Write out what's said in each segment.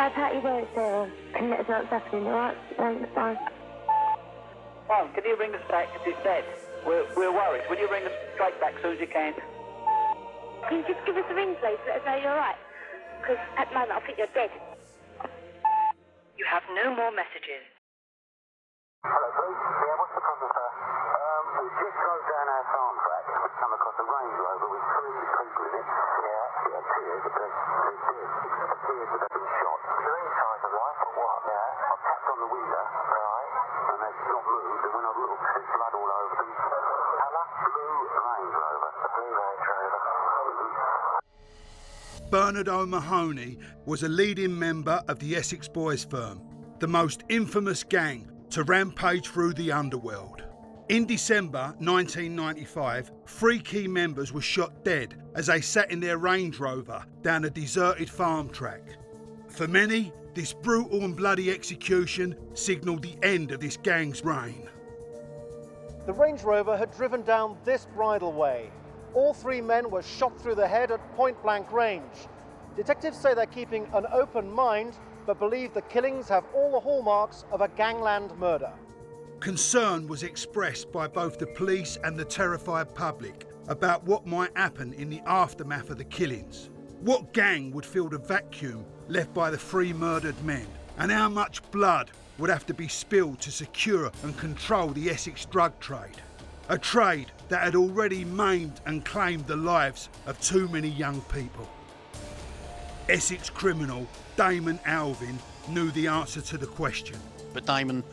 Hi, Patty, where's connected what's happening, alright? Thanks, bye. Mom, can you ring us back? Because it's dead. We're worried. Will you ring us straight back as soon as you can? Can you just give us a ring, please? Let us know you're alright. Because at the moment, I think you're dead. You have no more messages. Hello, police. Yeah, what's the problem, sir? We just drove down our farm track. We come across a Range Rover with 3 people in it. Yeah, it appears that they're dead. It appears that they've been shot. Is there any signs of life or what? Yeah, I've tapped on the window, right, and they've not moved, and when I look, there's blood all over them. Colour? Blue Range Rover. A blue Range Rover. Bernard O'Mahony was a leading member of the Essex Boys firm, the most infamous gang to rampage through the underworld. In December 1995, 3 key members were shot dead as they sat in their Range Rover down a deserted farm track. For many, this brutal and bloody execution signalled the end of this gang's reign. The Range Rover had driven down this bridleway. All 3 men were shot through the head at point-blank range. Detectives say they're keeping an open mind, but believe the killings have all the hallmarks of a gangland murder. Concern was expressed by both the police and the terrified public about what might happen in the aftermath of the killings. What gang would fill the vacuum left by the 3 murdered men? And how much blood would have to be spilled to secure and control the Essex drug trade? A trade that had already maimed and claimed the lives of too many young people. Essex criminal Damon Alvin knew the answer to the question. But Damon,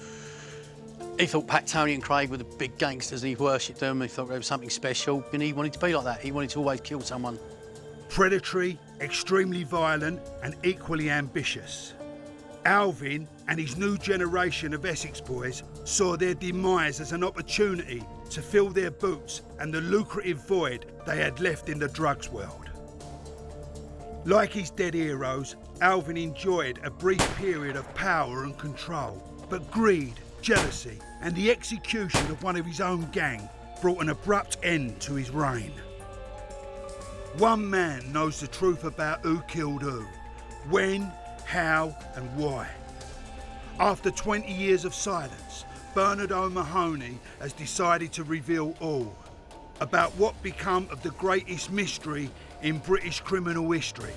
he thought Pat, Tony and Craig were the big gangsters and he worshipped them. He thought they were something special and he wanted to be like that. He wanted to always kill someone. Predatory, extremely violent and equally ambitious. Alvin and his new generation of Essex boys saw their demise as an opportunity to fill their boots and the lucrative void they had left in the drugs world. Like his dead heroes, Alvin enjoyed a brief period of power and control, but greed, jealousy and the execution of one of his own gang brought an abrupt end to his reign. One man knows the truth about who killed who, when, how and why. After 20 years of silence, Bernard O'Mahony has decided to reveal all about what became of the greatest mystery in British criminal history.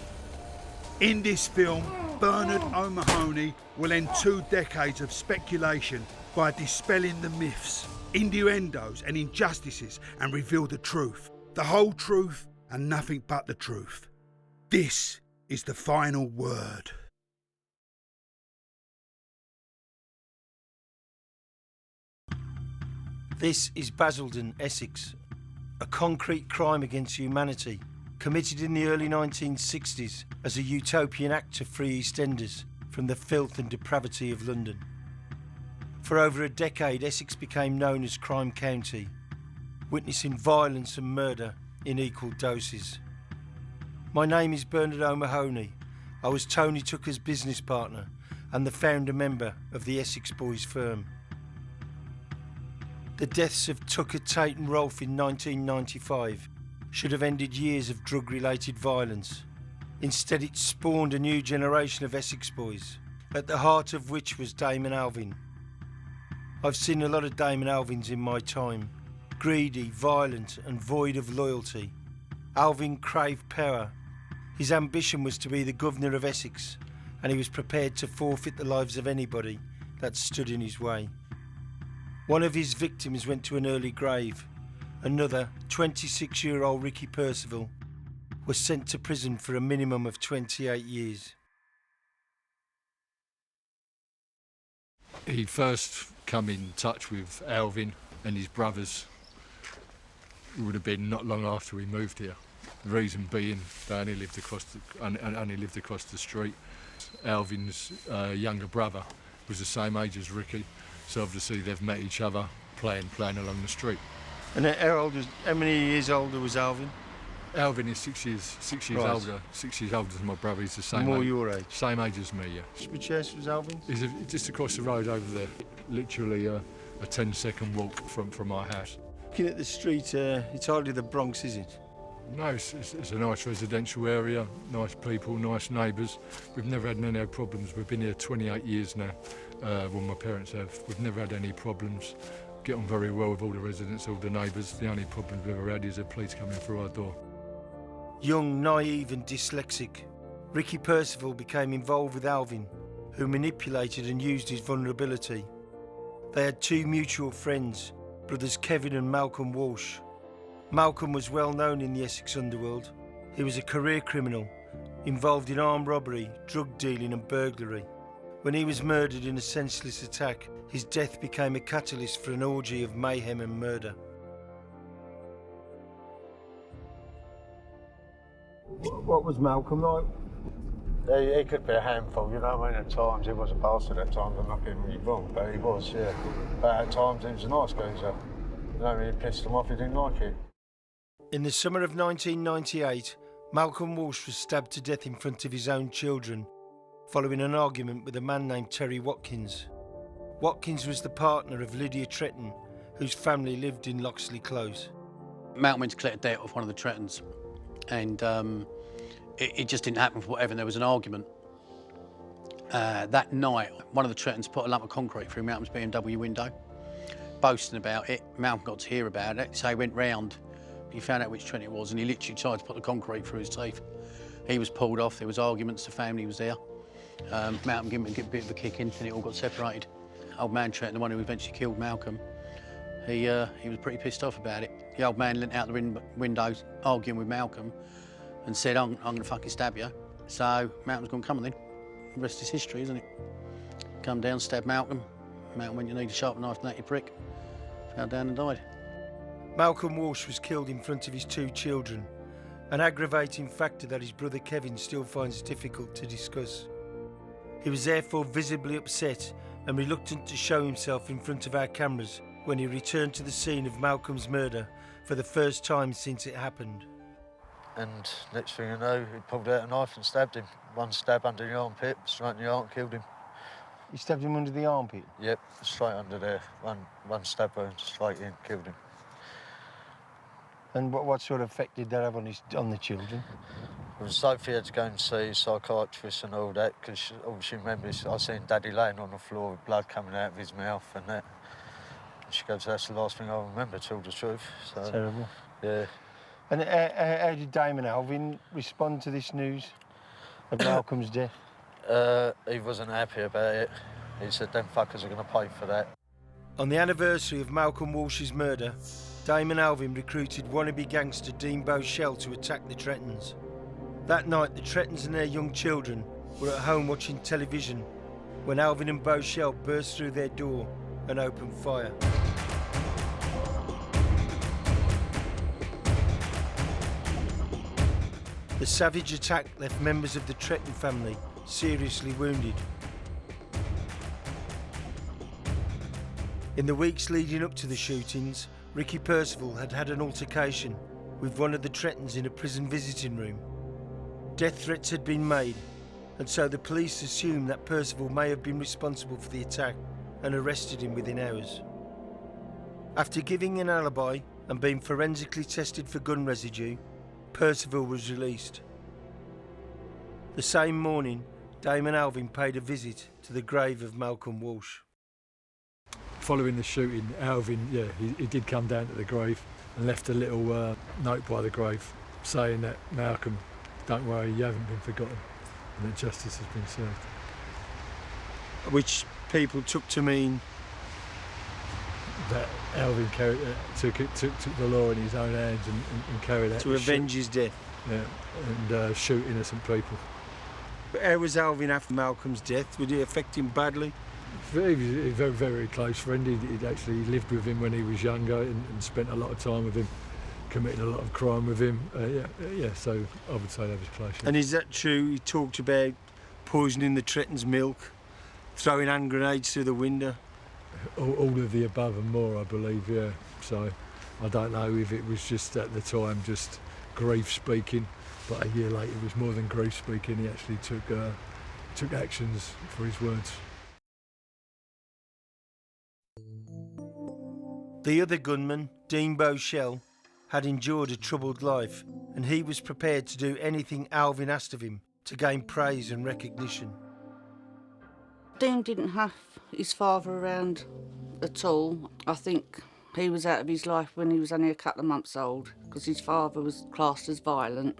In this film, Bernard O'Mahony will end 2 decades of speculation by dispelling the myths, innuendos and injustices and reveal the truth, the whole truth and nothing but the truth. This is the final word. This is Basildon, Essex, a concrete crime against humanity committed in the early 1960s as a utopian act to free EastEnders from the filth and depravity of London. For over a decade, Essex became known as Crime County, witnessing violence and murder in equal doses. My name is Bernard O'Mahony. I was Tony Tucker's business partner and the founder member of the Essex Boys firm. The deaths of Tucker, Tate and Rolfe in 1995 should have ended years of drug-related violence. Instead, it spawned a new generation of Essex boys, at the heart of which was Damon Alvin. I've seen a lot of Damon Alvins in my time, greedy, violent and void of loyalty. Alvin craved power. His ambition was to be the governor of Essex, and he was prepared to forfeit the lives of anybody that stood in his way. One of his victims went to an early grave. Another, 26-year-old Ricky Percival, was sent to prison for a minimum of 28 years. He first come in touch with Alvin and his brothers. It would have been not long after we moved here. The reason being they only lived across the street. Alvin's younger brother was the same age as Ricky, so obviously they've met each other playing along the street. And how many years older was Alvin? Alvin is 6 years Right. older. 6 years older than my brother. He's the same More age. your age? Same age as me, yeah. Which house was Alvin's? He's just across the road over there. Literally a 10-second walk from our house. Looking at the street, it's hardly the Bronx, is it? No, it's a nice residential area, nice people, nice neighbours. We've never had any problems. We've been here 28 years now, well, my parents have. We've never had any problems. Get on very well with all the residents, all the neighbours. The only problem we've ever had is the police coming through our door. Young, naive and dyslexic, Ricky Percival became involved with Alvin, who manipulated and used his vulnerability. They had two mutual friends, brothers Kevin and Malcolm Walsh. Malcolm was well known in the Essex underworld. He was a career criminal, involved in armed robbery, drug dealing and burglary. When he was murdered in a senseless attack, his death became a catalyst for an orgy of mayhem and murder. What was Malcolm like? He could be a handful, you know what I mean? At times he was a bastard, at times I'm not getting really wrong, but he was, yeah. But at times he was a nice geezer. You know, he pissed him off, he didn't like it. In the summer of 1998, Malcolm Walsh was stabbed to death in front of his own children, following an argument with a man named Terry Watkins. Watkins was the partner of Lydia Tretton, whose family lived in Loxley Close. Malcolm went to collect a debt off one of the Trettons, and it just didn't happen for whatever, and there was an argument. That night, one of the Trettons put a lump of concrete through Malcolm's BMW window, boasting about it. Malcolm got to hear about it, so he went round. He found out which Trent it was, and he literally tried to put the concrete through his teeth. He was pulled off, there was arguments, the family was there. Malcolm gave him a bit of a kick in, and it all got separated. Old man Trent, the one who eventually killed Malcolm, he was pretty pissed off about it. The old man leant out the window, arguing with Malcolm, and said, I'm going to fucking stab you. So Malcolm's gone, come on then. The rest is history, isn't it? Come down, stab Malcolm. Malcolm went, you need a sharp knife, and that you prick. Fell down and died. Malcolm Walsh was killed in front of his two children, an aggravating factor that his brother Kevin still finds difficult to discuss. He was therefore visibly upset and reluctant to show himself in front of our cameras when he returned to the scene of Malcolm's murder for the first time since it happened. And next thing you know, he pulled out a knife and stabbed him. One stab under the armpit, straight in the heart, killed him. You stabbed him under the armpit? Yep, straight under there. One stab wound, straight in, killed him. And what sort of effect did that have on the children? Well, Sophie had to go and see a psychiatrist and all that, because all she remembers, I seen Daddy laying on the floor with blood coming out of his mouth and that. And she goes, that's the last thing I remember, to tell the truth. So, terrible. Yeah. And how did Damon Alvin respond to this news of Malcolm's death? He wasn't happy about it. He said, them fuckers are going to pay for that. On the anniversary of Malcolm Walsh's murder, Damon Alvin recruited wannabe gangster Dean Beauchelle to attack the Trettons. That night, the Trettons and their young children were at home watching television when Alvin and Beauchelle burst through their door and opened fire. The savage attack left members of the Tretton family seriously wounded. In the weeks leading up to the shootings, Ricky Percival had had an altercation with one of the Trettons in a prison visiting room. Death threats had been made, and so the police assumed that Percival may have been responsible for the attack and arrested him within hours. After giving an alibi and being forensically tested for gun residue, Percival was released. The same morning, Damon Alvin paid a visit to the grave of Malcolm Walsh. Following the shooting, Alvin, he did come down to the grave and left a little note by the grave saying that Malcolm, don't worry, you haven't been forgotten, and that justice has been served. Which people took to mean that Alvin took the law in his own hands and carried out to avenge his death. Yeah, and shoot innocent people. But how was Alvin after Malcolm's death? Would it affect him badly? He was a very, very close friend. He'd actually lived with him when he was younger and spent a lot of time with him, committed a lot of crime with him. So I would say that was close. Yeah. And is that true? He talked about poisoning the Tretton's milk, throwing hand grenades through the window? All of the above and more, I believe, yeah. So I don't know if it was just at the time just grief speaking, but a year later it was more than grief speaking. He actually took actions for his words. The other gunman, Dean Beauchelle, had endured a troubled life and he was prepared to do anything Alvin asked of him to gain praise and recognition. Dean didn't have his father around at all. I think he was out of his life when he was only a couple of months old because his father was classed as violent.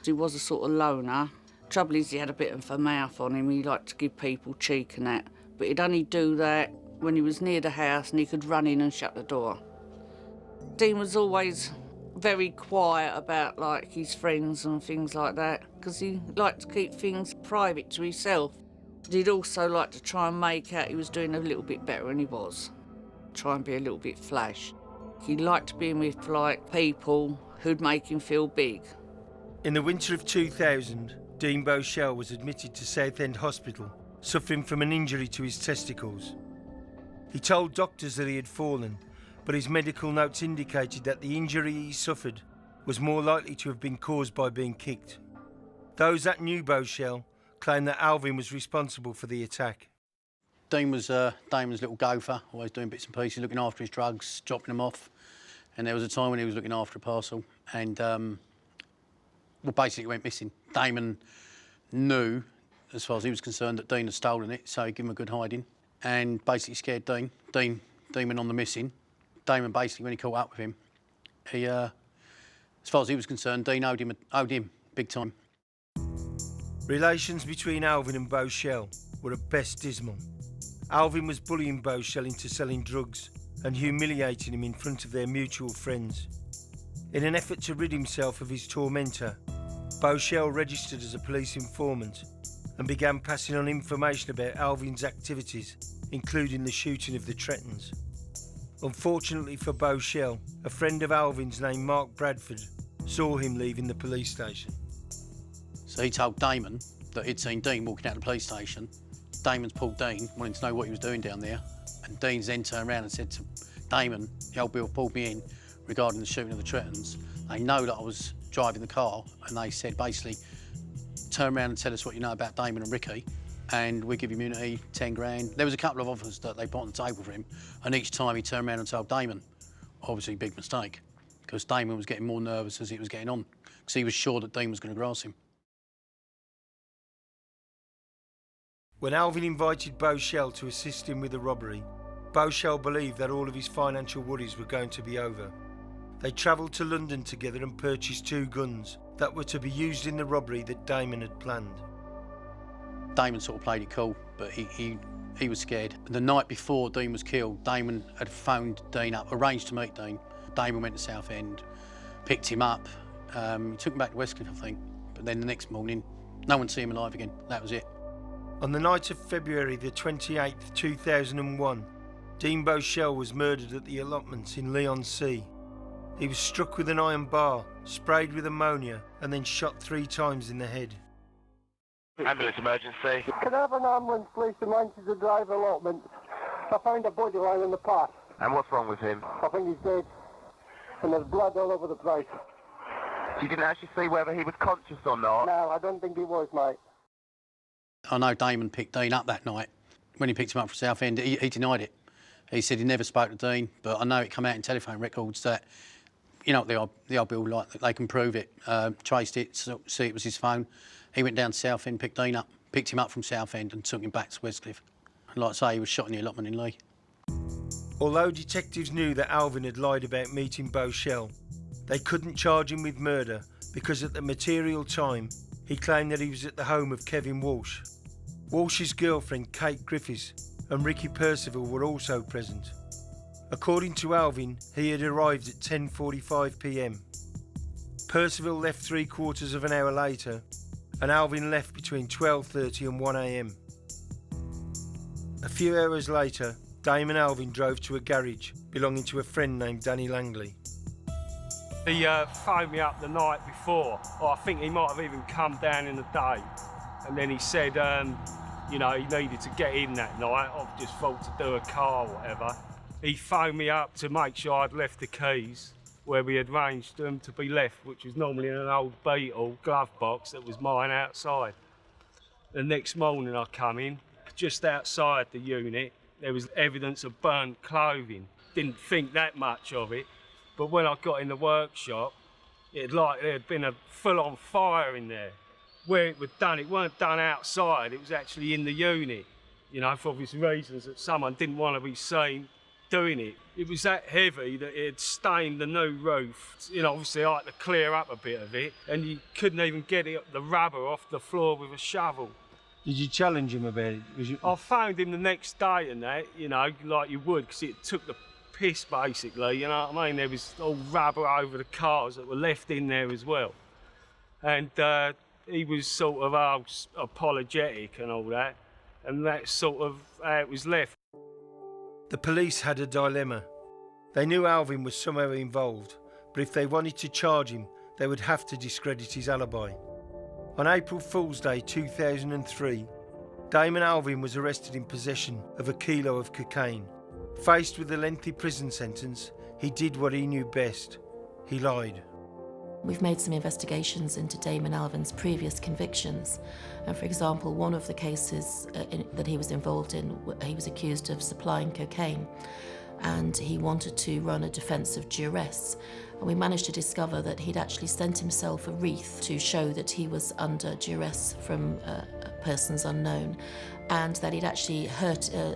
He was a sort of loner. Trouble is he had a bit of a mouth on him. He liked to give people cheek and that, but he'd only do that when he was near the house and he could run in and shut the door. Dean was always very quiet about like his friends and things like that because he liked to keep things private to himself. He'd also like to try and make out he was doing a little bit better than he was. Try and be a little bit flash. He liked being with like people who'd make him feel big. In the winter of 2000, Dean Beauchelle was admitted to Southend Hospital, suffering from an injury to his testicles. He told doctors that he had fallen, but his medical notes indicated that the injury he suffered was more likely to have been caused by being kicked. Those that knew Beauchelle claimed that Alvin was responsible for the attack. Dean was Damon's little gopher, always doing bits and pieces, looking after his drugs, dropping them off. And there was a time when he was looking after a parcel and basically went missing. Damon knew, as far as he was concerned, that Dean had stolen it, so he gave him a good hiding and basically scared Dean. Dean went on the missing. Damon basically, when he caught up with him, he, as far as he was concerned, Dean owed him big time. Relations between Alvin and Beauchelle were at best dismal. Alvin was bullying Beauchelle into selling drugs and humiliating him in front of their mutual friends. In an effort to rid himself of his tormentor, Beauchelle registered as a police informant and began passing on information about Alvin's activities, including the shooting of the Rettendons. Unfortunately for Beauchelle, a friend of Alvin's named Mark Bradford saw him leaving the police station. So he told Damon that he'd seen Dean walking out of the police station. Damon's pulled Dean, wanting to know what he was doing down there. And Dean's then turned around and said to Damon, the old Bill pulled me in regarding the shooting of the Rettendons. They know that I was driving the car and they said basically, turn around and tell us what you know about Damon and Ricky and we give you immunity, 10 grand. There was a couple of offers that they put on the table for him and each time he turned around and told Damon, obviously big mistake, because Damon was getting more nervous as it was getting on because he was sure that Dean was going to grass him. When Alvin invited Beauchelle to assist him with the robbery, Beauchelle believed that all of his financial worries were going to be over. They travelled to London together and purchased 2 guns that were to be used in the robbery that Damon had planned. Damon sort of played it cool, but he was scared. The night before Dean was killed, Damon had phoned Dean up, arranged to meet Dean. Damon went to Southend, picked him up, he took him back to Westcliff, I think, but then the next morning, no one see him alive again, that was it. On the night of February the 28th, 2001, Dean Beauchelle was murdered at the allotments in Leigh-on-Sea. He was struck with an iron bar, sprayed with ammonia, and then shot 3 times in the head. Ambulance emergency. Can I have an ambulance, please, to Manchester Drive allotment? I found a body lying in the path. And what's wrong with him? I think he's dead. And there's blood all over the place. You didn't actually see whether he was conscious or not? No, I don't think he was, mate. I know Damon picked Dean up that night. When he picked him up from Southend, he denied it. He said he never spoke to Dean, but I know it came out in telephone records that, you know, the old Bill, like, they can prove it, traced it, see it was his phone. He went down to Southend, picked Dean up, picked him up from Southend and took him back to Westcliff. And like I say, he was shot in the allotment in Leigh. Although detectives knew that Alvin had lied about meeting Beauchelle, they couldn't charge him with murder because at the material time, he claimed that he was at the home of Kevin Walsh. Walsh's girlfriend, Kate Griffiths, and Ricky Percival were also present. According to Alvin, he had arrived at 10:45 p.m. Percival left 3/4 of an hour later, and Alvin left between 12:30 and 1 a.m. A few hours later, Dame and Alvin drove to a garage belonging to a friend named Danny Langley. He phoned me up the night before, or I think he might have even come down in the day, and then he said, you know, he needed to get in that night. I've just thought to do a car or whatever. He phoned me up to make sure I'd left the keys where we had arranged them to be left, which was normally in an old Beetle glove box that was mine outside. The next morning I come in, just outside the unit, there was evidence of burnt clothing. Didn't think that much of it, but when I got in the workshop, There'd been a full-on fire in there. Where it was done, it weren't done outside, it was actually in the unit, you know, for obvious reasons that someone didn't want to be seen doing it. It was that heavy that it had stained the new roof. You know, obviously I had to clear up a bit of it, and you couldn't even get the rubber off the floor with a shovel. Did you challenge him about it? I phoned him the next day and that, you know, like you would, because it took the piss basically, you know what I mean? There was all rubber over the cars that were left in there as well. And he was sort of apologetic and all that, and that's sort of how it was left. The police had a dilemma. They knew Alvin was somehow involved, but if they wanted to charge him, they would have to discredit his alibi. On April Fool's Day 2003, Damon Alvin was arrested in possession of 1 kilo of cocaine. Faced with a lengthy prison sentence, he did what he knew best. He lied. We've made some investigations into Damon Alvin's previous convictions. And for example, one of the cases that he was involved in, he was accused of supplying cocaine, and he wanted to run a defence of duress. And we managed to discover that he'd actually sent himself a wreath to show that he was under duress from persons unknown, and that he'd actually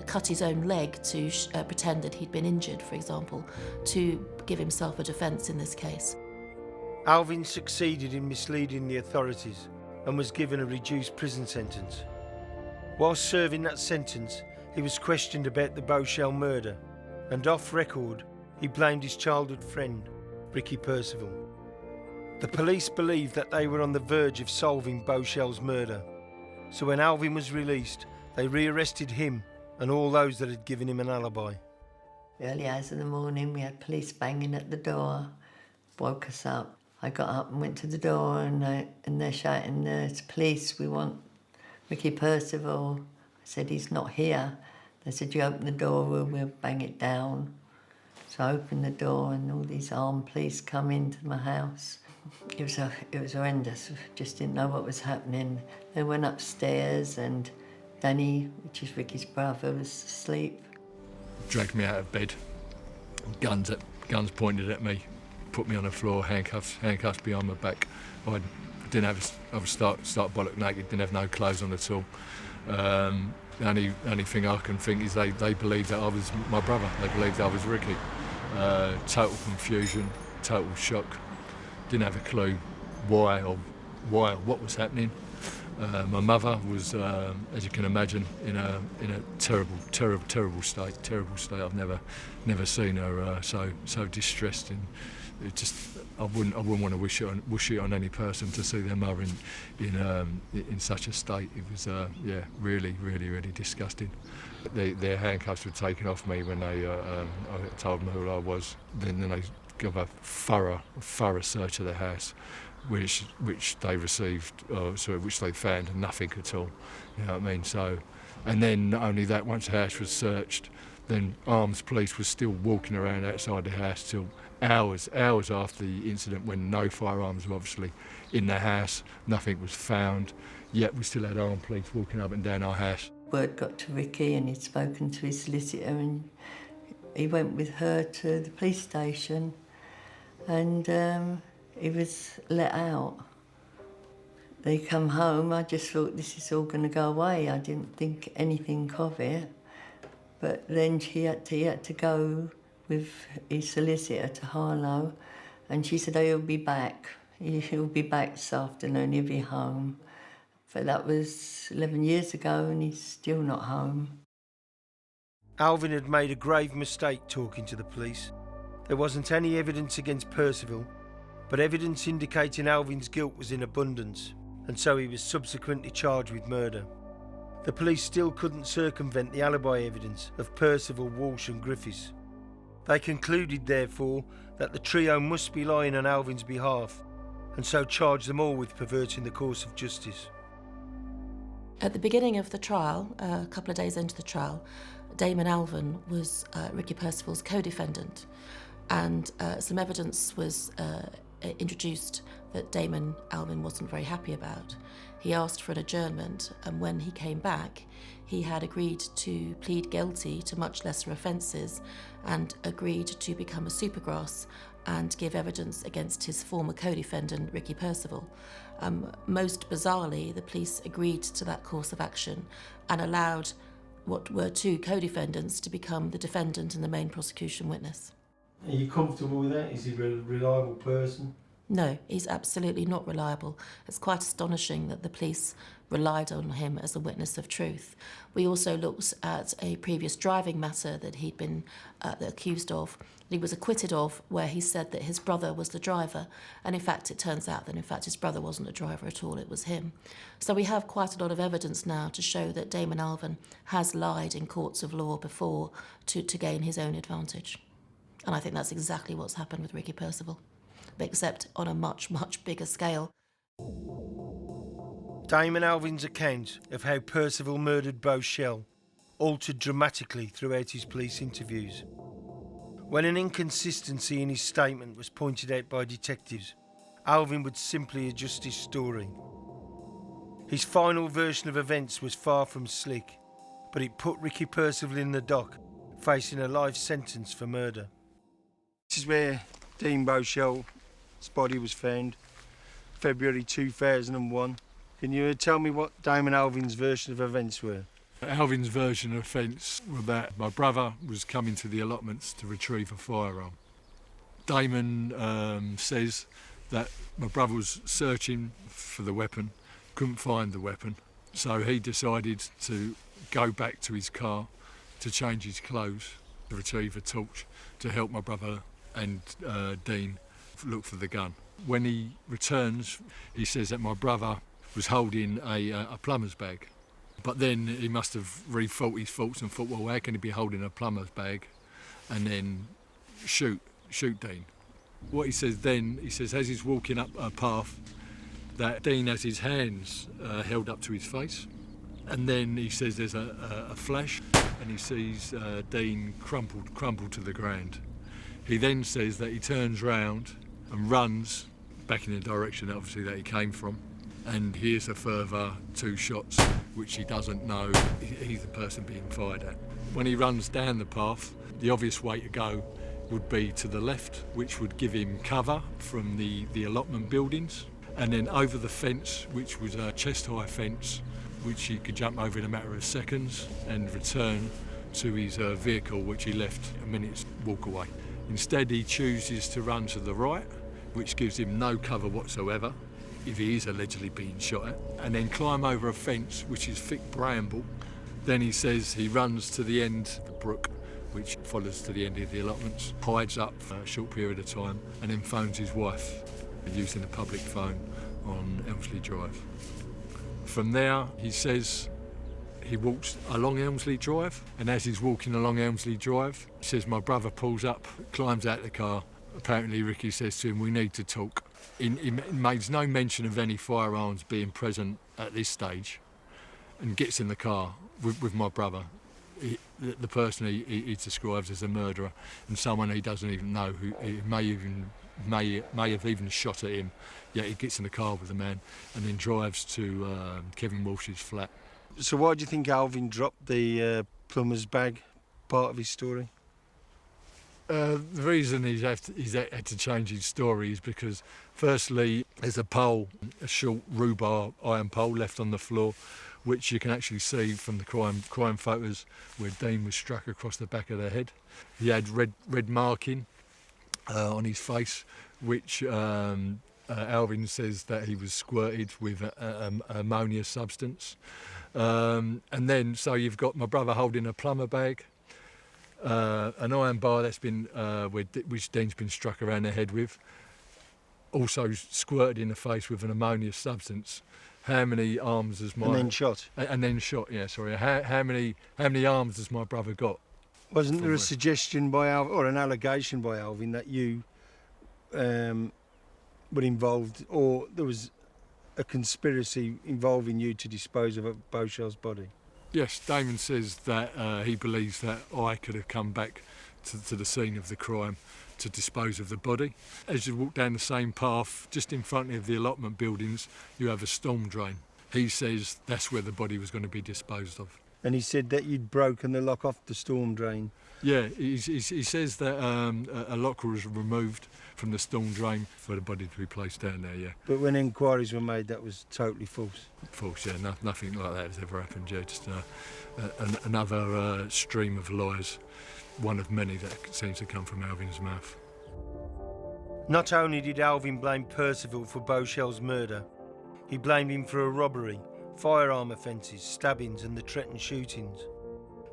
cut his own leg to pretend that he'd been injured, for example, to give himself a defence in this case. Alvin succeeded in misleading the authorities and was given a reduced prison sentence. Whilst serving that sentence, he was questioned about the Beauchelle murder, and off record, he blamed his childhood friend, Ricky Percival. The police believed that they were on the verge of solving Beauchelle's murder, so when Alvin was released, they rearrested him and all those that had given him an alibi. Early hours of the morning, we had police banging at the door, woke us up. I got up and went to the door, and they're shouting, "It's police, we want Ricky Percival." I said, "He's not here." They said, "You open the door, we'll bang it down." So I opened the door, and all these armed police come into my house. It was horrendous. Just didn't know what was happening. They went upstairs, and Danny, which is Ricky's brother, was asleep. Dragged me out of bed, guns pointed at me. Put me on the floor, handcuffs behind my back. I was stark bollock naked, didn't have no clothes on at all. The only thing I can think is they believed that I was my brother. They believed I was Ricky. Total confusion, total shock. Didn't have a clue why or what was happening. My mother was, as you can imagine, in a terrible state. I've never seen her so distressed, and it just I wouldn't want to wish it on any person to see their mother in such a state. It was really disgusting. Their handcuffs were taken off me when they I told them who I was. Then they gave a thorough search of the house, which they received, which they found nothing at all. You know what I mean? So, and then not only that, once the house was searched, then armed police was still walking around outside the house till hours after the incident, when no firearms were obviously in the house, nothing was found, yet we still had armed police walking up and down our house. Word got to Ricky, and he'd spoken to his solicitor, and he went with her to the police station, and he was let out. They come home, I just thought this is all going to go away. I didn't think anything of it. But then he had to go with his solicitor to Harlow, and she said, "Oh, he'll be back. He'll be back this afternoon, he'll be home." But that was 11 years ago, and he's still not home. Alvin had made a grave mistake talking to the police. There wasn't any evidence against Percival, but evidence indicating Alvin's guilt was in abundance, and so he was subsequently charged with murder. The police still couldn't circumvent the alibi evidence of Percival, Walsh and Griffiths. They concluded, therefore, that the trio must be lying on Alvin's behalf, and so charged them all with perverting the course of justice. At the beginning of the trial, a couple of days into the trial, Damon Alvin was Ricky Percival's co-defendant, and some evidence was introduced that Damon Alvin wasn't very happy about. He asked for an adjournment, and when he came back, he had agreed to plead guilty to much lesser offences and agreed to become a supergrass and give evidence against his former co-defendant, Ricky Percival. Most bizarrely, the police agreed to that course of action and allowed what were two co-defendants to become the defendant and the main prosecution witness. Are you comfortable with that? Is he a reliable person? No, he's absolutely not reliable. It's quite astonishing that the police relied on him as a witness of truth. We also looked at a previous driving matter that he'd been accused of, that he was acquitted of, where he said that his brother was the driver, and in fact it turns out that in fact his brother wasn't the driver at all, it was him. So we have quite a lot of evidence now to show that Damon Alvin has lied in courts of law before to gain his own advantage. And I think that's exactly what's happened with Ricky Percival, except on a much, much bigger scale. Damon Alvin's account of how Percival murdered Beau Shell altered dramatically throughout his police interviews. When an inconsistency in his statement was pointed out by detectives, Alvin would simply adjust his story. His final version of events was far from slick, but it put Ricky Percival in the dock, facing a life sentence for murder. This is where Dean Beau Shell's body was found, February 2001. Can you tell me what Damon Alvin's version of events were? Alvin's version of events was that my brother was coming to the allotments to retrieve a firearm. Damon says that my brother was searching for the weapon, couldn't find the weapon, so he decided to go back to his car to change his clothes, to retrieve a torch to help my brother and Dean look for the gun. When he returns, he says that my brother was holding a plumber's bag. But then he must have rethought his thoughts and thought, well, how can he be holding a plumber's bag and then shoot Dean? What he says then, he says as he's walking up a path, that Dean has his hands held up to his face. And then he says there's a flash and he sees Dean crumpled to the ground. He then says that he turns round and runs back in the direction, obviously, that he came from, and hears a further 2 shots, which he doesn't know he's the person being fired at. When he runs down the path, the obvious way to go would be to the left, which would give him cover from the allotment buildings, and then over the fence, which was a chest-high fence, which he could jump over in a matter of seconds and return to his vehicle, which he left a minute's walk away. Instead, he chooses to run to the right, which gives him no cover whatsoever if he is allegedly being shot at, and then climb over a fence which is thick bramble. Then he says he runs to the end of the brook, which follows to the end of the allotments, hides up for a short period of time, and then phones his wife using a public phone on Elmsley Drive. From there, he says he walks along Elmsley Drive, and as he's walking along Elmsley Drive, he says my brother pulls up, climbs out the car. Apparently Ricky says to him, we need to talk. He makes no mention of any firearms being present at this stage, and gets in the car with my brother, the person he describes as a murderer, and someone he doesn't even know, who he may have even shot at him. Yet he gets in the car with the man and then drives to Kevin Walsh's flat. So why do you think Alvin dropped the plumber's bag part of his story? The reason he's had to change his story is because, firstly, there's a pole, a short rhubarb iron pole left on the floor, which you can actually see from the crime photos where Dean was struck across the back of the head. He had red marking on his face, which Alvin says that he was squirted with ammonia substance. And then, so you've got my brother holding a plumber bag, an iron bar that's been which Dean's been struck around the head with, also squirted in the face with an ammonia substance. How many arms has my... And then shot? And then shot, yeah, sorry. How many arms has my brother got? Wasn't there a suggestion by Alvin, or an allegation by Alvin, that you were involved, or there was a conspiracy involving you to dispose of Beau Shell's body? Yes, Damon says that he believes that I could have come back to the scene of the crime to dispose of the body. As you walk down the same path, just in front of the allotment buildings, you have a storm drain. He says that's where the body was going to be disposed of. And he said that you'd broken the lock off the storm drain. Yeah, he says that a lock was removed from the storm drain for the body to be placed down there, yeah. But when inquiries were made, that was totally false. False, yeah. Nothing like that has ever happened, yeah. Just another stream of lies, one of many that seems to come from Alvin's mouth. Not only did Alvin blame Percival for Beauchel's murder, he blamed him for a robbery, firearm offences, stabbings and the Tretton shootings.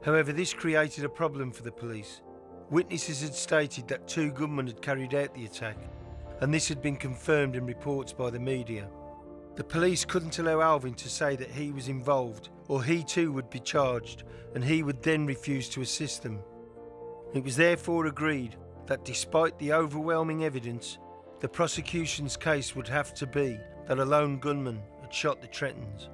However, this created a problem for the police. Witnesses had stated that 2 gunmen had carried out the attack, and this had been confirmed in reports by the media. The police couldn't allow Alvin to say that he was involved, or he too would be charged, and he would then refuse to assist them. It was therefore agreed that despite the overwhelming evidence, the prosecution's case would have to be that a lone gunman had shot the Trettons.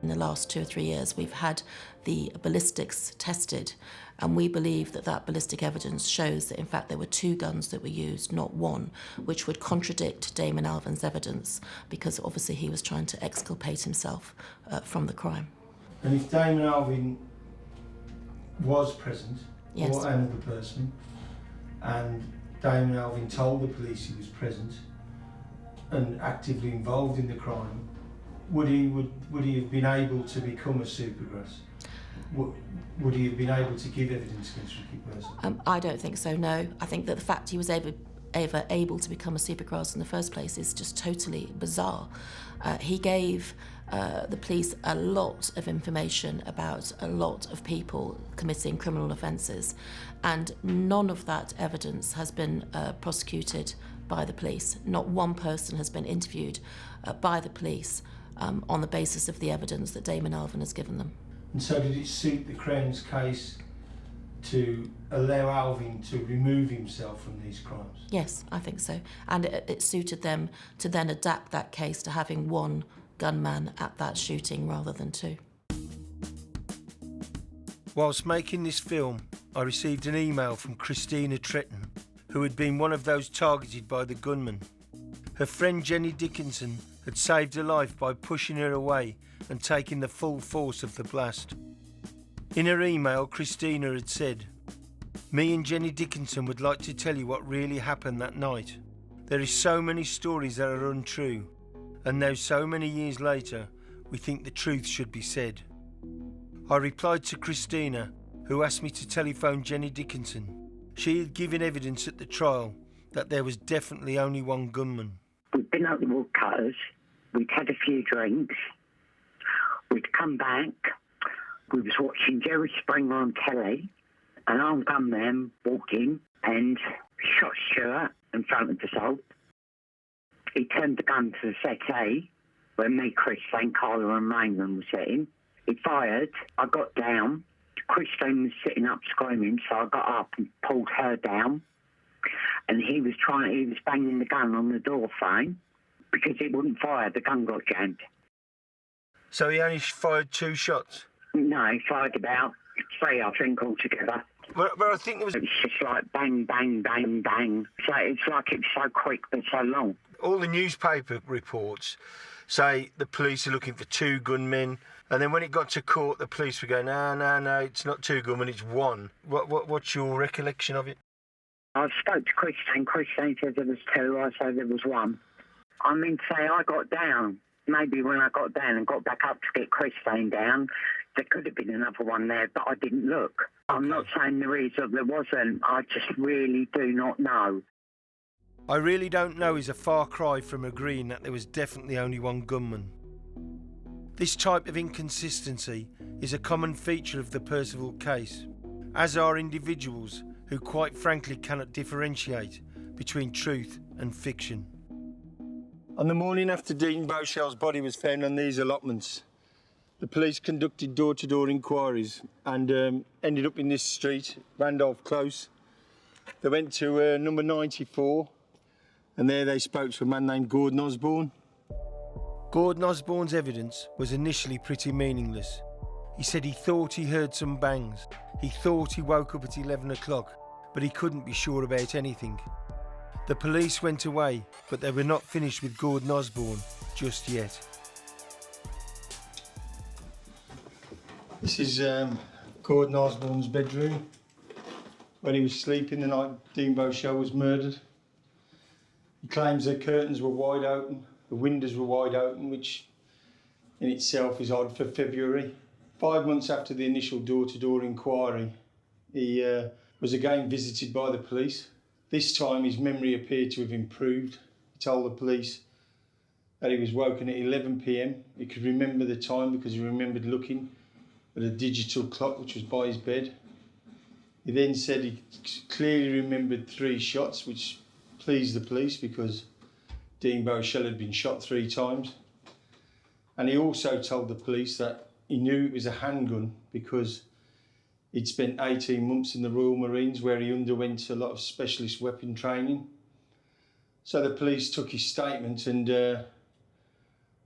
In the last 2 or 3 years, we've had the ballistics tested, and we believe that that ballistic evidence shows that, in fact, there were 2 guns that were used, not 1, which would contradict Damon Alvin's evidence, because obviously he was trying to exculpate himself from the crime. And if Damon Alvin was present, yes, or another person, and Damon Alvin told the police he was present and actively involved in the crime, would he have been able to become a supergrass? Would he have been able to give evidence against Ricky Percival? I don't think so, no. I think that the fact he was ever able to become a supergrass in the first place is just totally bizarre. He gave the police a lot of information about a lot of people committing criminal offences, and none of that evidence has been prosecuted by the police. Not one person has been interviewed by the police on the basis of the evidence that Damon Alvin has given them. And so did it suit the Crown's case to allow Alvin to remove himself from these crimes? Yes, I think so. And it suited them to then adapt that case to having 1 gunman at that shooting rather than 2. Whilst making this film, I received an email from Christina Tretton, who had been one of those targeted by the gunman. Her friend Jenny Dickinson had saved her life by pushing her away and taking the full force of the blast. In her email, Christina had said, "Me and Jenny Dickinson would like to tell you what really happened that night. There is so many stories that are untrue, and now so many years later, we think the truth should be said." I replied to Christina, who asked me to telephone Jenny Dickinson. She had given evidence at the trial that there was definitely only 1 gunman. We'd been at the woodcutters, we'd had a few drinks, we'd come back, we was watching Jerry Springer on telly, an armed gunman walked in and shot Stuart in front of us all. He turned the gun to the settee where me, Christine, Carla and Raymond were sitting. He fired, I got down, Christine was sitting up screaming, so I got up and pulled her down. And he was banging the gun on the door frame. Because it wouldn't fire, the gun got jammed. So he only fired 2 shots? No, he fired about 3, I think, altogether. But I think there was... It's just like bang, bang, bang, bang. So it's like it's so quick but so long. All the newspaper reports say the police are looking for 2 gunmen, and then when it got to court, the police were going, no, it's not 2 gunmen, it's 1. What's your recollection of it? I spoke to Christine. Christine said there was 2. I said there was 1. I mean, say I got down. Maybe when I got down and got back up to get Christine down, there could have been another one there, but I didn't look. Okay. I'm not saying there is or there wasn't. I just really do not know. I really don't know is a far cry from agreeing that there was definitely only 1 gunman. This type of inconsistency is a common feature of the Percival case, as are individuals who quite frankly cannot differentiate between truth and fiction. On the morning after Dean Beauchel's body was found on these allotments, the police conducted door-to-door inquiries and ended up in this street, Randolph Close. They went to number 94, and there they spoke to a man named Gordon Osborne. Gordon Osborne's evidence was initially pretty meaningless. He said he thought he heard some bangs. He thought he woke up at 11 o'clock, but he couldn't be sure about anything. The police went away, but they were not finished with Gordon Osborne just yet. This is Gordon Osborne's bedroom, where he was sleeping the night Dean Beauchelle was murdered. He claims the curtains were wide open, the windows were wide open, which in itself is odd for February. 5 months after the initial door-to-door inquiry, he was again visited by the police. This time his memory appeared to have improved. He told the police that he was woken at 11 p.m. He could remember the time because he remembered looking at a digital clock which was by his bed. He then said he clearly remembered 3 shots, which pleased the police because Dean Beauchelle had been shot 3 times. And he also told the police that he knew it was a handgun because he'd spent 18 months in the Royal Marines where he underwent a lot of specialist weapon training. So the police took his statement and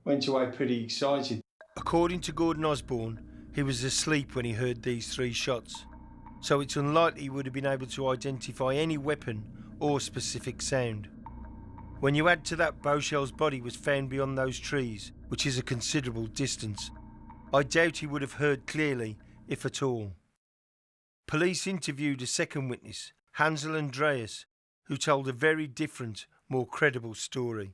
went away pretty excited. According to Gordon Osborne, he was asleep when he heard these 3 shots, so it's unlikely he would have been able to identify any weapon or specific sound. When you add to that Beauchelle's body was found beyond those trees, which is a considerable distance, I doubt he would have heard clearly, if at all. Police interviewed a second witness, Hansel Andreas, who told a very different, more credible story.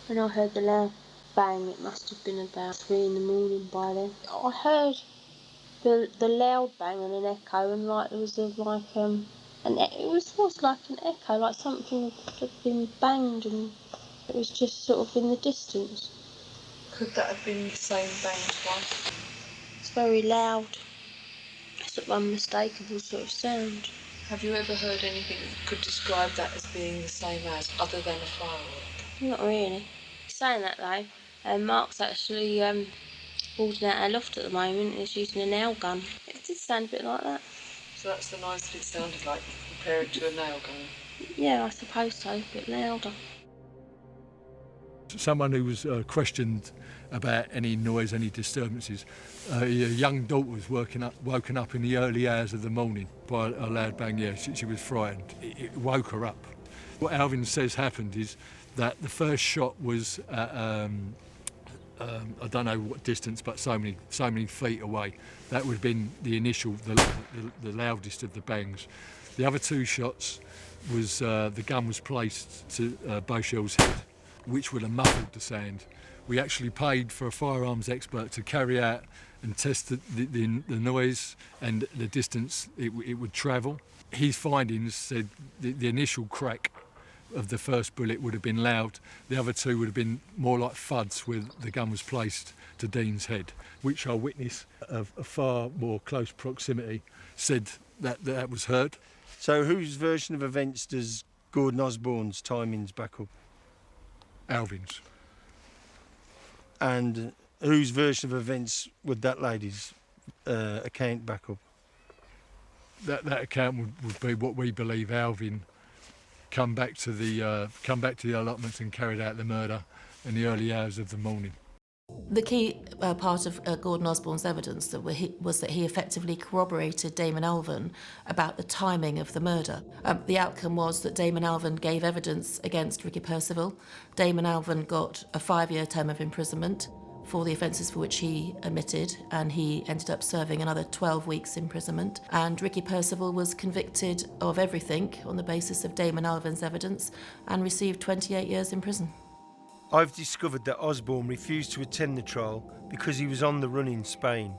When I heard the loud bang, it must have been about 3 in the morning by then. I heard the loud bang and an echo, and like there was it was like an echo, like something had been banged, and it was just sort of in the distance. Could that have been the same bang twice? It's very loud, sort of unmistakable sort of sound. Have you ever heard anything that could describe that as being the same as, other than a firework? Not really. Saying that though, Mark's actually holding out our loft at the moment. He's using a nail gun. It did sound a bit like that. So that's the noise that it sounded like, compared to a nail gun? Yeah, I suppose so, a bit louder. Someone who was questioned about any noise, any disturbances. A young daughter was woken up in the early hours of the morning by a loud bang. Yeah, she was frightened. It woke her up. What Alvin says happened is that the first shot was at, I don't know what distance, but so many feet away. That would have been the initial, the loudest of the bangs. The other 2 shots was the gun was placed to Beauchelle's head, which would have muffled the sound. We actually paid for a firearms expert to carry out and test the noise and the distance it would travel. His findings said the initial crack of the first bullet would have been loud. The other 2 would have been more like thuds where the gun was placed to Dean's head, which our witness of a far more close proximity said that was heard. So whose version of events does Gordon Osborne's timings back up? Alvin's. And whose version of events would that lady's account back up? That account would be what we believe Alvin come back to the allotments and carried out the murder in the early hours of the morning. The key part of Gordon Osborne's evidence was that he effectively corroborated Damon Alvin about the timing of the murder. The outcome was that Damon Alvin gave evidence against Ricky Percival. Damon Alvin got a 5-year term of imprisonment for the offences for which he admitted, and he ended up serving another 12 weeks imprisonment. And Ricky Percival was convicted of everything on the basis of Damon Alvin's evidence and received 28 years in prison. I've discovered that Osborne refused to attend the trial because he was on the run in Spain.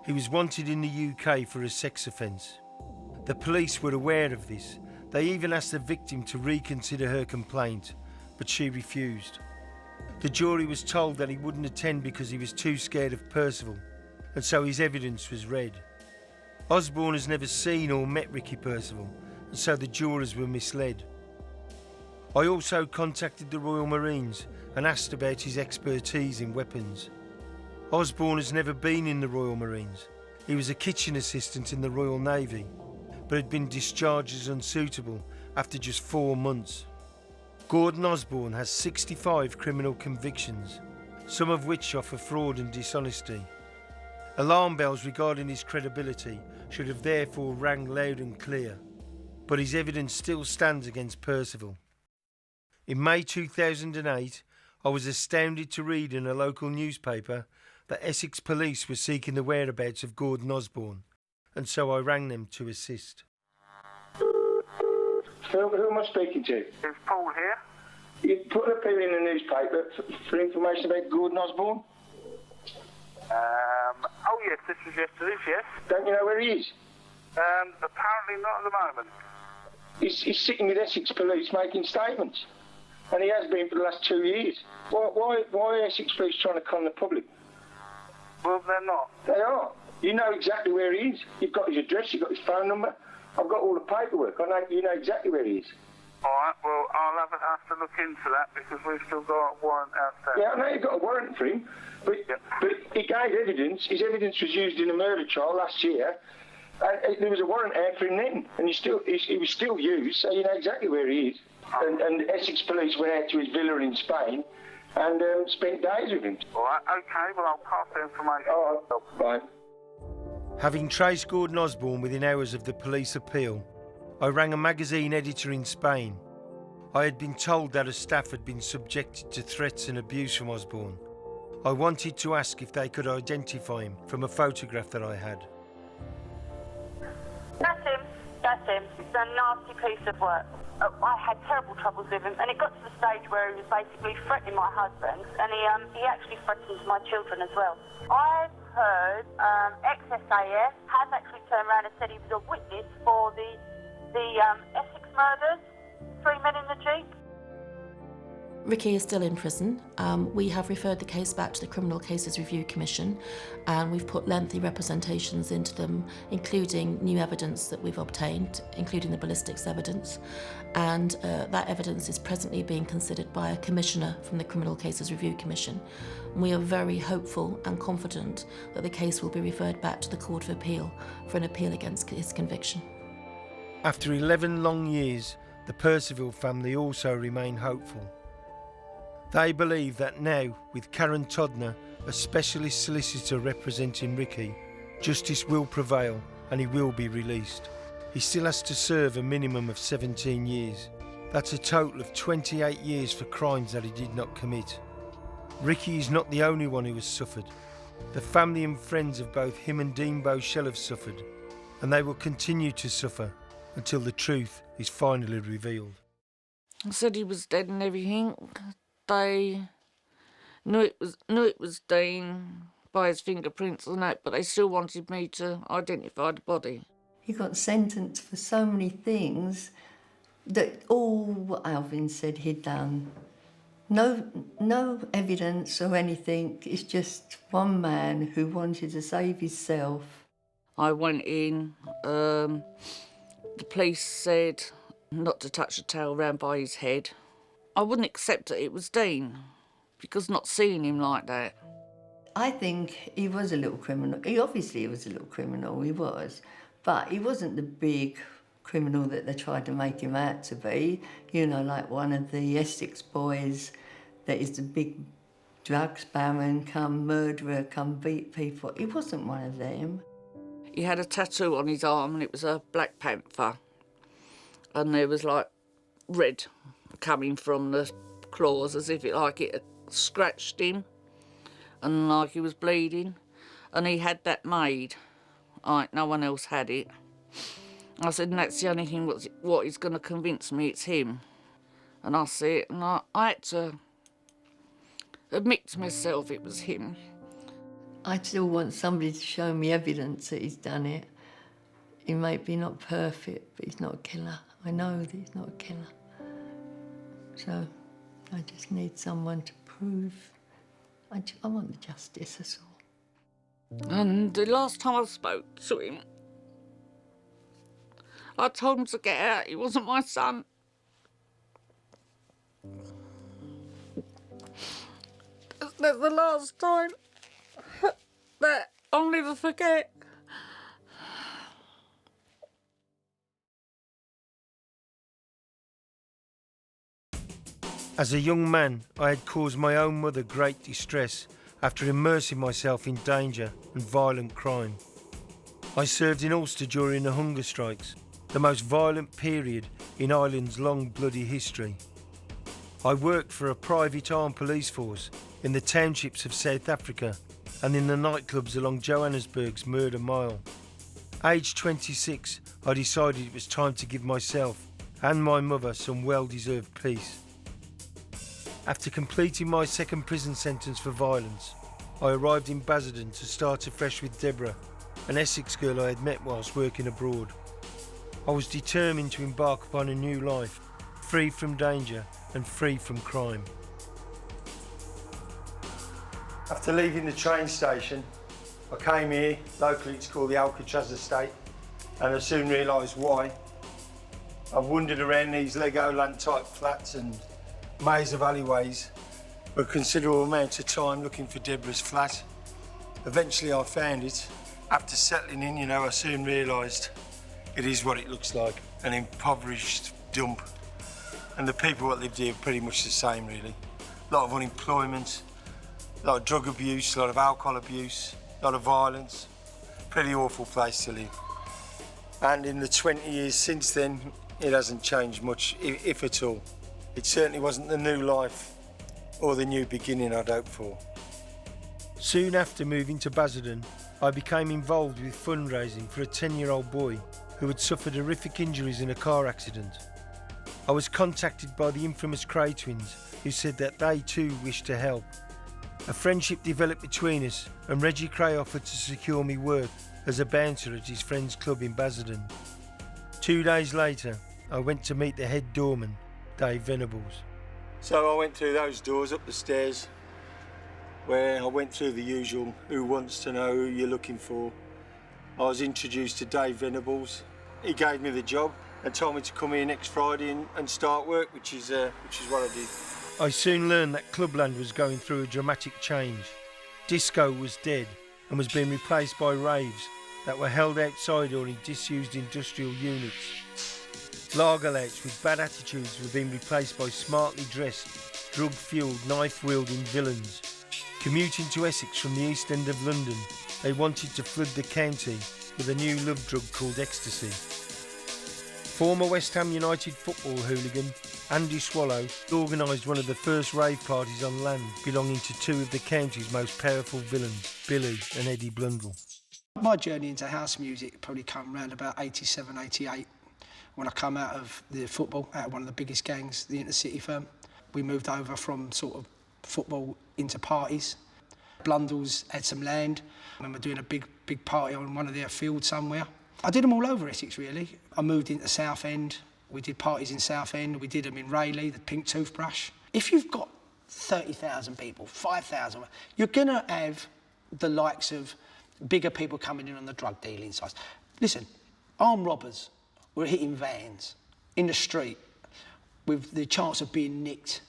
He was wanted in the UK for a sex offence. The police were aware of this. They even asked the victim to reconsider her complaint, but she refused. The jury was told that he wouldn't attend because he was too scared of Percival, and so his evidence was read. Osborne has never seen or met Ricky Percival, and so the jurors were misled. I also contacted the Royal Marines and asked about his expertise in weapons. Osborne has never been in the Royal Marines. He was a kitchen assistant in the Royal Navy, but had been discharged as unsuitable after just 4 months. Gordon Osborne has 65 criminal convictions, some of which are for fraud and dishonesty. Alarm bells regarding his credibility should have therefore rang loud and clear, but his evidence still stands against Percival. In May 2008, I was astounded to read in a local newspaper that Essex police were seeking the whereabouts of Gordon Osborne, and so I rang them to assist. Who am I speaking to? It's Paul here. You put an appeal in the newspaper for information about Gordon Osborne? Oh yes, this was yesterday's, yes. Don't you know where he is? Apparently not at the moment. He's sitting with Essex police making statements. And he has been for the last 2 years. Why are Essex police trying to con the public? Well, they're not. They are. You know exactly where he is. You've got his address, you've got his phone number. I've got all the paperwork. You know exactly where he is. All right, well, I'll have to look into that because we've still got a warrant outstanding. Yeah, I know you've got a warrant for him, but he gave evidence. His evidence was used in a murder trial last year. And there was a warrant out for him then, and he was still used, so you know exactly where he is. And Essex police went out to his villa in Spain and spent days with him. All right, OK, well, I'll pass the information. All right, bye. Having traced Gordon Osborne within hours of the police appeal, I rang a magazine editor in Spain. I had been told that a staff had been subjected to threats and abuse from Osborne. I wanted to ask if they could identify him from a photograph that I had. That's him. It's a nasty piece of work. I had terrible troubles with him, and it got to the stage where he was basically threatening my husband, and he actually threatened my children as well. I've heard ex-SAS has actually turned around and said he was a witness for the Essex murders, 3 men in the Jeep. Ricky is still in prison. We have referred the case back to the Criminal Cases Review Commission, and we've put lengthy representations into them, including new evidence that we've obtained, including the ballistics evidence. And that evidence is presently being considered by a commissioner from the Criminal Cases Review Commission. And we are very hopeful and confident that the case will be referred back to the Court of Appeal for an appeal against his conviction. After 11 long years, the Percival family also remain hopeful. They believe that now, with Karen Todner, a specialist solicitor representing Ricky, justice will prevail and he will be released. He still has to serve a minimum of 17 years. That's a total of 28 years for crimes that he did not commit. Ricky is not the only one who has suffered. The family and friends of both him and Dean Beauchelle have suffered, and they will continue to suffer until the truth is finally revealed. I said he was dead and everything. They knew it was Dean by his fingerprints and that, but they still wanted me to identify the body. He got sentenced for so many things that all what Alvin said he'd done. No evidence or anything. It's just one man who wanted to save himself. I went in. The police said not to touch the towel round by his head. I wouldn't accept that it was Dean, because not seeing him like that. I think he was a little criminal. He obviously was a little criminal, he was. But he wasn't the big criminal that they tried to make him out to be. You know, like one of the Essex Boys that is the big drugs baron, come murderer, come beat people. He wasn't one of them. He had a tattoo on his arm and it was a Black Panther. And there was like red coming from the claws as if it had scratched him and like he was bleeding. And he had that made. No one else had it. I said, and that's the only thing what is going to convince me it's him. And I said, and I had to admit to myself it was him. I still want somebody to show me evidence that he's done it. He may be not perfect, but he's not a killer. I know that he's not a killer. So I just need someone to prove. I want the justice, that's all. And the last time I spoke to him, I told him to get out. He wasn't my son. That's the last time that I'll never forget. As a young man, I had caused my own mother great distress after immersing myself in danger and violent crime. I served in Ulster during the hunger strikes, the most violent period in Ireland's long bloody history. I worked for a private armed police force in the townships of South Africa and in the nightclubs along Johannesburg's Murder Mile. Aged 26, I decided it was time to give myself and my mother some well-deserved peace. After completing my second prison sentence for violence, I arrived in Basildon to start afresh with Deborah, an Essex girl I had met whilst working abroad. I was determined to embark upon a new life, free from danger and free from crime. After leaving the train station, I came here, locally it's called the Alcatraz Estate, and I soon realised why. I've wandered around these Legoland type flats and maze of alleyways for a considerable amount of time looking for Deborah's flat. Eventually I found it. After settling in, I soon realised it is what it looks like, an impoverished dump. And the people that lived here are pretty much the same, really. A lot of unemployment, a lot of drug abuse, a lot of alcohol abuse, a lot of violence. Pretty awful place to live. And in the 20 years since then, it hasn't changed much, if at all. It certainly wasn't the new life or the new beginning I'd hoped for. Soon after moving to Basildon, I became involved with fundraising for a 10-year-old boy who had suffered horrific injuries in a car accident. I was contacted by the infamous Cray twins, who said that they too wished to help. A friendship developed between us, and Reggie Cray offered to secure me work as a bouncer at his friend's club in Basildon. 2 days later, I went to meet the head doorman, Dave Venables. So I went through those doors, up the stairs, where I went through the usual who wants to know who you're looking for. I was introduced to Dave Venables. He gave me the job and told me to come here next Friday and start work, which is what I did. I soon learned that Clubland was going through a dramatic change. Disco was dead and was being replaced by raves that were held outside or in disused industrial units. Lager louts with bad attitudes were being replaced by smartly dressed, drug-fueled, knife-wielding villains. Commuting to Essex from the East End of London, they wanted to flood the county with a new love drug called ecstasy. Former West Ham United football hooligan Andy Swallow organised one of the first rave parties on land belonging to two of the county's most powerful villains, Billy and Eddie Blundell. My journey into house music probably come around about 87, 88, when I come out of the football, out of one of the biggest gangs, the Intercity firm. We moved over from sort of football into parties. Blundell's had some land, and we're doing a big party on one of their fields somewhere. I did them all over Essex, really. I moved into Southend. We did parties in Southend. We did them in Rayleigh, the Pink Toothbrush. If you've got 30,000 people, 5,000, you're going to have the likes of bigger people coming in on the drug dealing side. Listen, armed robbers were hitting vans in the street with the chance of being nicked.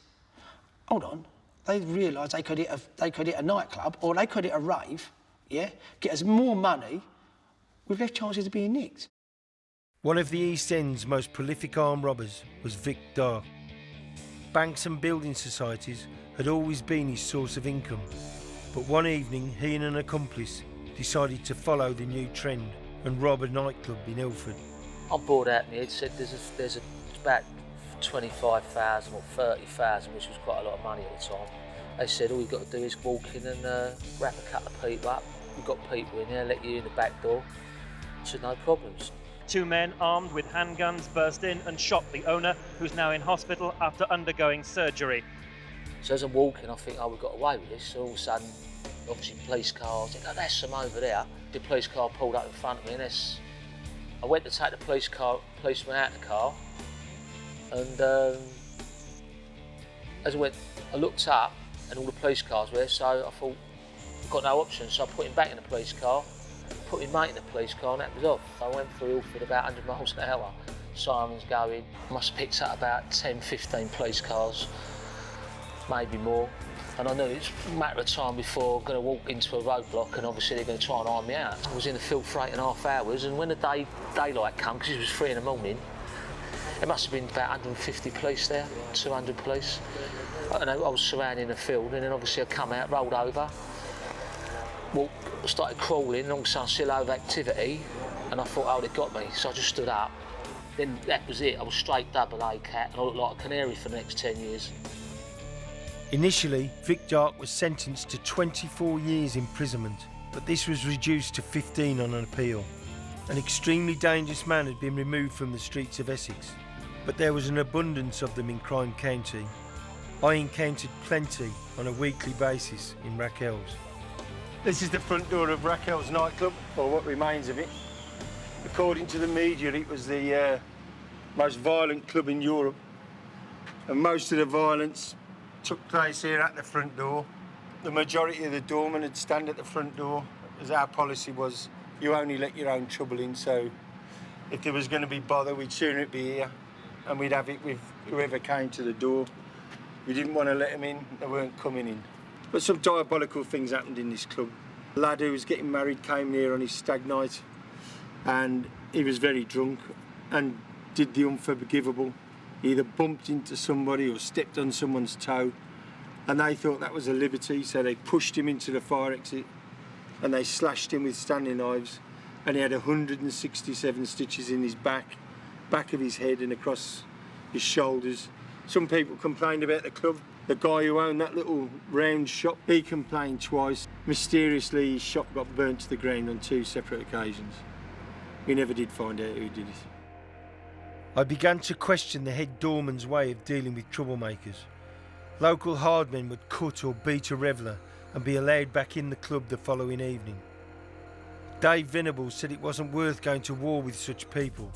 Hold on. They realised they could hit a nightclub or they could hit a rave, yeah, get us more money with less chances of being nicked. One of the East End's most prolific armed robbers was Vic Dark. Banks and building societies had always been his source of income, but one evening he and an accomplice decided to follow the new trend and rob a nightclub in Ilford. I'm bored out in the head, said there's about 25,000 or 30,000, which was quite a lot of money at the time. They said all you've got to do is walk in and wrap a couple of people up. We've got people in here, let you in the back door. I said no problems. 2 men armed with handguns burst in and shot the owner, who's now in hospital after undergoing surgery. So as I'm walking, I think, oh, we've got away with this. So all of a sudden, obviously police cars, I think, oh, there's some over there. The police car pulled up in front of me, and I went to take the policeman out of the car, and as I went, I looked up, and all the police cars were there, so I thought, I've got no option, so I put him back in the police car, put my mate in the police car, and that was off. I went through Ilford about 100 miles an hour, sirens going. Must have picked up about 10, 15 police cars, maybe more. And I knew it was a matter of time before I'm going to walk into a roadblock, and obviously they're going to try and iron me out. I was in the field for 8.5 hours, and when the daylight came, because it was 3 in the morning, it must have been about 150 police there, 200 police. And I was surrounding the field, and then obviously I come out, rolled over. started crawling, and all of a sudden I see a load of activity, and I thought, oh, they got me, so I just stood up. Then that was it, I was straight double A cat, and I looked like a canary for the next 10 years. Initially, Vic Dark was sentenced to 24 years imprisonment, but this was reduced to 15 on an appeal. An extremely dangerous man had been removed from the streets of Essex, but there was an abundance of them in Crime County. I encountered plenty on a weekly basis in Raquel's. This is the front door of Raquel's nightclub, or what remains of it. According to the media, it was the most violent club in Europe, and most of the violence took place here at the front door. The majority of the doormen would stand at the front door, as our policy was, you only let your own trouble in, so if there was going to be bother, we'd sooner it be here, and we'd have it with whoever came to the door. We didn't want to let them in, they weren't coming in. But some diabolical things happened in this club. A lad who was getting married came here on his stag night, and he was very drunk and did the unforgivable. He either bumped into somebody or stepped on someone's toe, and they thought that was a liberty, so they pushed him into the fire exit and they slashed him with Stanley knives, and he had 167 stitches in his back of his head and across his shoulders. Some people complained about the club. The guy who owned that little round shop, he complained twice. Mysteriously, his shop got burnt to the ground on 2 separate occasions. We never did find out who did it. I began to question the head doorman's way of dealing with troublemakers. Local hardmen would cut or beat a reveller and be allowed back in the club the following evening. Dave Venables said it wasn't worth going to war with such people,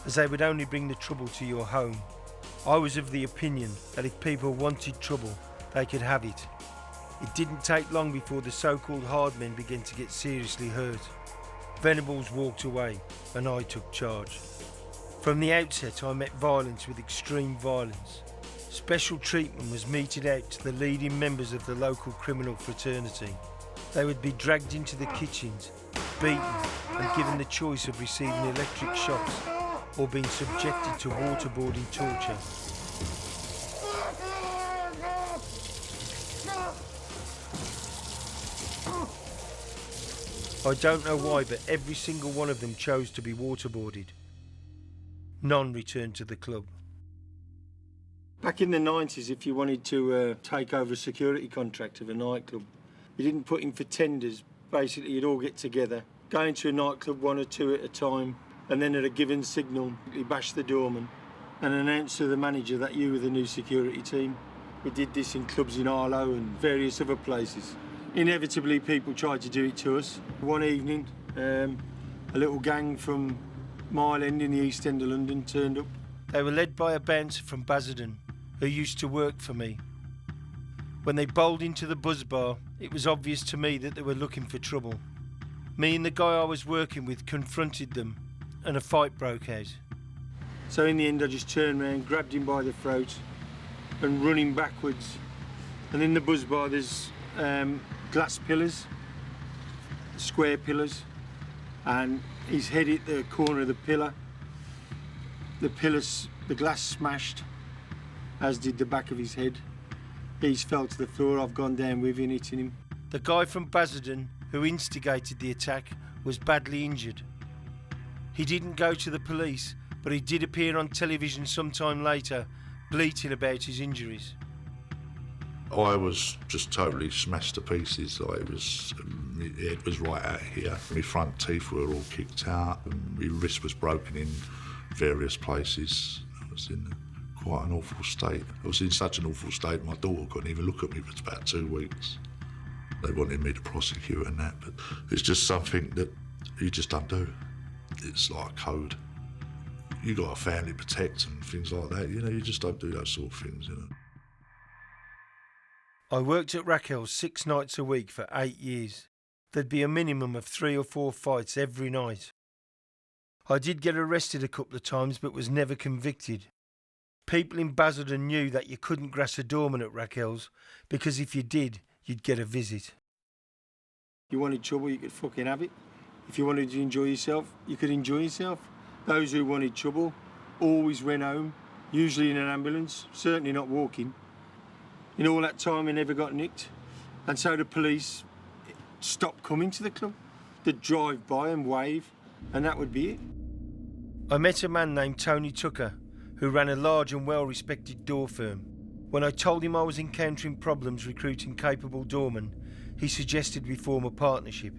as they would only bring the trouble to your home. I was of the opinion that if people wanted trouble, they could have it. It didn't take long before the so-called hard men began to get seriously hurt. Venables walked away and I took charge. From the outset, I met violence with extreme violence. Special treatment was meted out to the leading members of the local criminal fraternity. They would be dragged into the kitchens, beaten and given the choice of receiving electric shocks or being subjected to waterboarding torture. I don't know why, but every single one of them chose to be waterboarded. None returned to the club. Back in the 90s, if you wanted to take over a security contract of a nightclub, you didn't put in for tenders. Basically, you'd all get together, go into a nightclub 1 or 2 at a time, and then at a given signal, you bash the doorman and announce to the manager that you were the new security team. We did this in clubs in Arlo and various other places. Inevitably, people tried to do it to us. One evening, a little gang from Mile End in the East End of London turned up. They were led by a bouncer from Basildon, who used to work for me. When they bowled into the buzz bar, it was obvious to me that they were looking for trouble. Me and the guy I was working with confronted them, and a fight broke out. So in the end, I just turned around, grabbed him by the throat, and run him backwards. And in the buzz bar, there's glass pillars, square pillars, and his head hit the corner of the pillar. The glass smashed, as did the back of his head. He's fell to the floor. I've gone down with him, hitting him. The guy from Basildon who instigated the attack was badly injured. He didn't go to the police, but he did appear on television sometime later, bleating about his injuries. I was just totally smashed to pieces. Like my head was right out here. My front teeth were all kicked out, and my wrist was broken in various places. I was in quite an awful state. I was in such an awful state, my daughter couldn't even look at me for about 2 weeks. They wanted me to prosecute and that, but it's just something that you just don't do. It's like a code. You got a family to protect and things like that, you just don't do those sort of things, I worked at Raquel's 6 nights a week for 8 years. There'd be a minimum of 3 or 4 fights every night. I did get arrested a couple of times, but was never convicted. People in Basildon knew that you couldn't grass a doorman at Raquel's, because if you did, you'd get a visit. If you wanted trouble, you could fucking have it. If you wanted to enjoy yourself, you could enjoy yourself. Those who wanted trouble always went home, usually in an ambulance, certainly not walking. In all that time, I never got nicked. And so the police, stop coming to the club. They'd drive by and wave, and that would be it. I met a man named Tony Tucker, who ran a large and well-respected door firm. When I told him I was encountering problems recruiting capable doormen, he suggested we form a partnership.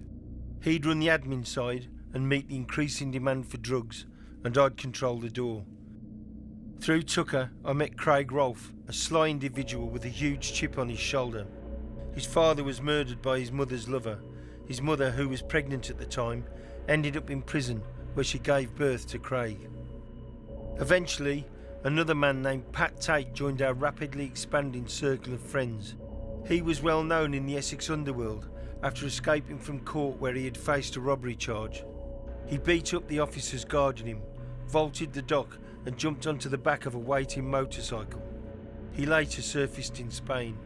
He'd run the admin side and meet the increasing demand for drugs, and I'd control the door. Through Tucker, I met Craig Rolfe, a sly individual with a huge chip on his shoulder. His father was murdered by his mother's lover. His mother, who was pregnant at the time, ended up in prison where she gave birth to Craig. Eventually, another man named Pat Tate joined our rapidly expanding circle of friends. He was well known in the Essex underworld after escaping from court where he had faced a robbery charge. He beat up the officers guarding him, vaulted the dock and jumped onto the back of a waiting motorcycle. He later surfaced in Spain.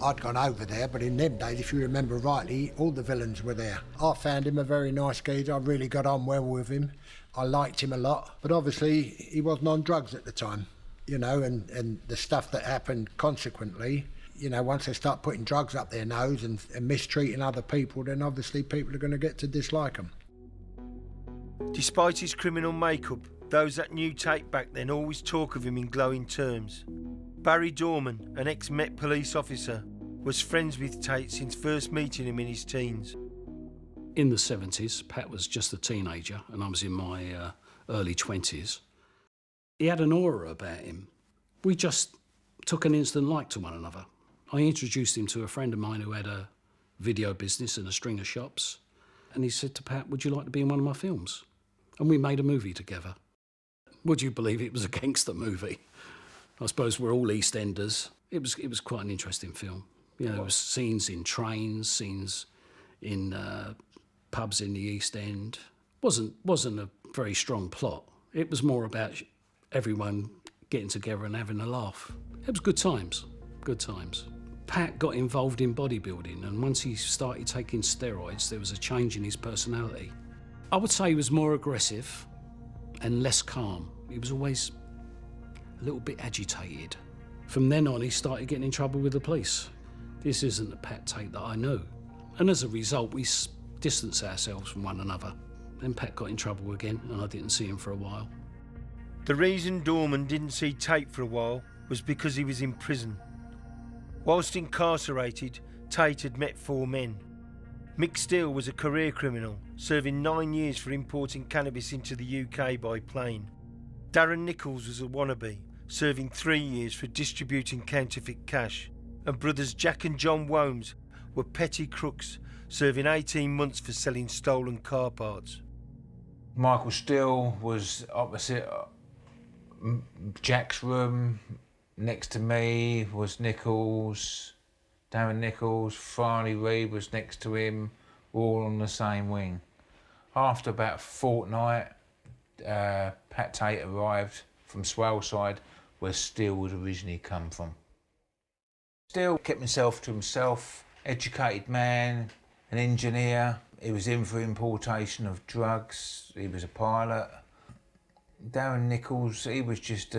I'd gone over there, but in them days, if you remember rightly, all the villains were there. I found him a very nice geezer. I really got on well with him. I liked him a lot, but obviously he wasn't on drugs at the time, you know, and the stuff that happened consequently, you know, once they start putting drugs up their nose and mistreating other people, then obviously people are going to get to dislike them. Despite his criminal makeup, those that knew Tate back then always talk of him in glowing terms. Barry Dorman, an ex-Met police officer, was friends with Tate since first meeting him in his teens. In the 70s, Pat was just a teenager and I was in my early 20s. He had an aura about him. We just took an instant like to one another. I introduced him to a friend of mine who had a video business and a string of shops. And he said to Pat, "Would you like to be in one of my films?" And we made a movie together. Would you believe it was a gangster movie? I suppose we're all East Enders. It was quite an interesting film. You know, there was scenes in trains, scenes in pubs in the East End. Wasn't a very strong plot. It was more about everyone getting together and having a laugh. It was good times, good times. Pat got involved in bodybuilding, and once he started taking steroids, there was a change in his personality. I would say he was more aggressive and less calm. He was always a little bit agitated. From then on, he started getting in trouble with the police. This isn't the Pat Tate that I knew. And as a result, we distanced ourselves from one another. Then Pat got in trouble again, and I didn't see him for a while. The reason Dorman didn't see Tate for a while was because he was in prison. Whilst incarcerated, Tate had met 4 men. Mick Steele was a career criminal, serving 9 years for importing cannabis into the UK by plane. Darren Nichols was a wannabe, serving 3 years for distributing counterfeit cash. And brothers Jack and John Womes were petty crooks, serving 18 months for selling stolen car parts. Michael Steele was opposite Jack's room. Next to me was Nichols, Darren Nichols, Farley Reid was next to him, all on the same wing. After about a fortnight, Pat Tate arrived from Swaleside, where Steele would originally come from. Steele kept himself to himself, educated man, an engineer. He was in for importation of drugs. He was a pilot. Darren Nichols, he was just,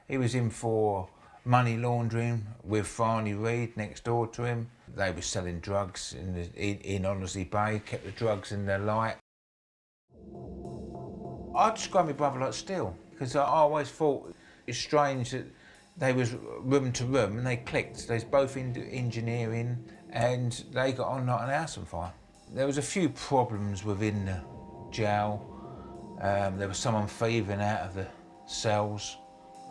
he was in for money laundering with Farley Reid next door to him. They were selling drugs in Honestly Bay, kept the drugs in their light. I describe my brother like Steele, because I always thought it's strange that they was room to room and they clicked. They was both into engineering and they got on like an house on fire. There was a few problems within the jail. There was someone thieving out of the cells.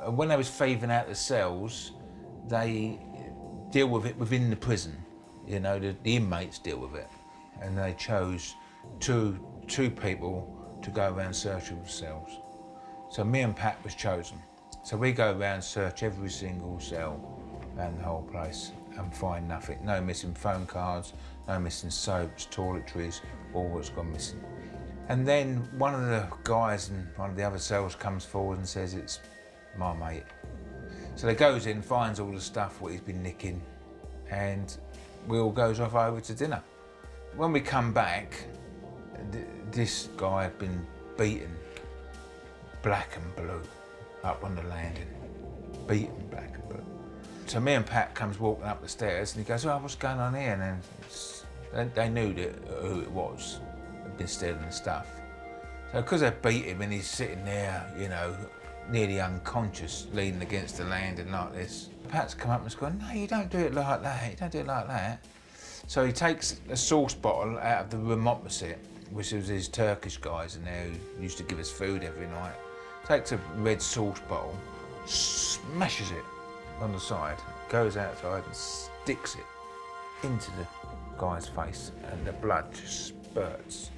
And when they was thieving out the cells, they deal with it within the prison. You know, the inmates deal with it. And they chose two people to go around searching the cells. So me and Pat was chosen. So we go around, search every single cell around the whole place and find nothing. No missing phone cards, no missing soaps, toiletries, all what's gone missing. And then one of the guys in one of the other cells comes forward and says, "It's my mate." So they goes in, finds all the stuff, what he's been nicking, and we all goes off over to dinner. When we come back, this guy had been beaten black and blue up on the landing, beaten black and blue. So me and Pat comes walking up the stairs and he goes, "Oh, what's going on here?" And then They knew who it was had been stealing the stuff. So because they beat him and he's sitting there, you know, nearly unconscious, leaning against the landing like this, Pat's come up and has gone, no, you don't do it like that, you don't do it like that. So he takes a sauce bottle out of the room opposite, which was his Turkish guys in there who used to give us food every night. Takes a red sauce bottle, smashes it on the side, goes outside and sticks it into the guy's face, and the blood just spurts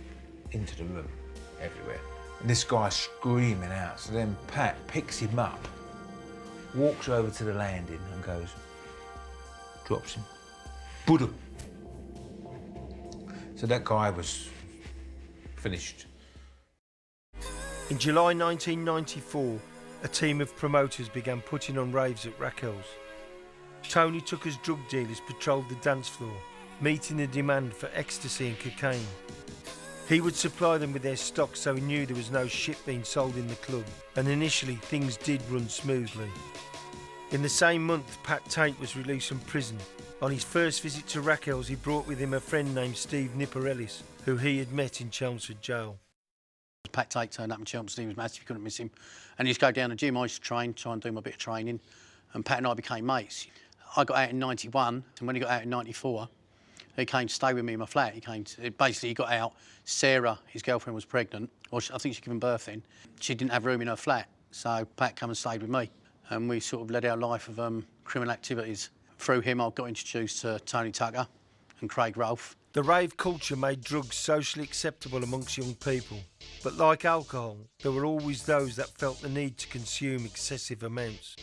into the room everywhere. And this guy's screaming out, so then Pat picks him up, walks over to the landing and goes, drops him. Buddha. So that guy was finished. In July 1994, a team of promoters began putting on raves at Raquel's. Tony Tucker's drug dealers patrolled the dance floor, meeting the demand for ecstasy and cocaine. He would supply them with their stock, so he knew there was no shit being sold in the club, and initially things did run smoothly. In the same month, Pat Tate was released from prison. On his first visit to Raquel's, he brought with him a friend named Steve Nipper-Ellis, who he had met in Chelmsford Jail. Pat Tate turned up in Chelmsford, he was massive, you couldn't miss him. And he used to go down to the gym, I used to train, try and do my bit of training, and Pat and I became mates. I got out in 91, and when he got out in 94, he came to stay with me in my flat. Basically, he got out, Sarah, his girlfriend, was pregnant, or I think she'd given birth then. She didn't have room in her flat, so Pat came and stayed with me. And we sort of led our life of criminal activities. Through him, I got introduced to Tony Tucker and Craig Rolfe. The rave culture made drugs socially acceptable amongst young people. But like alcohol, there were always those that felt the need to consume excessive amounts.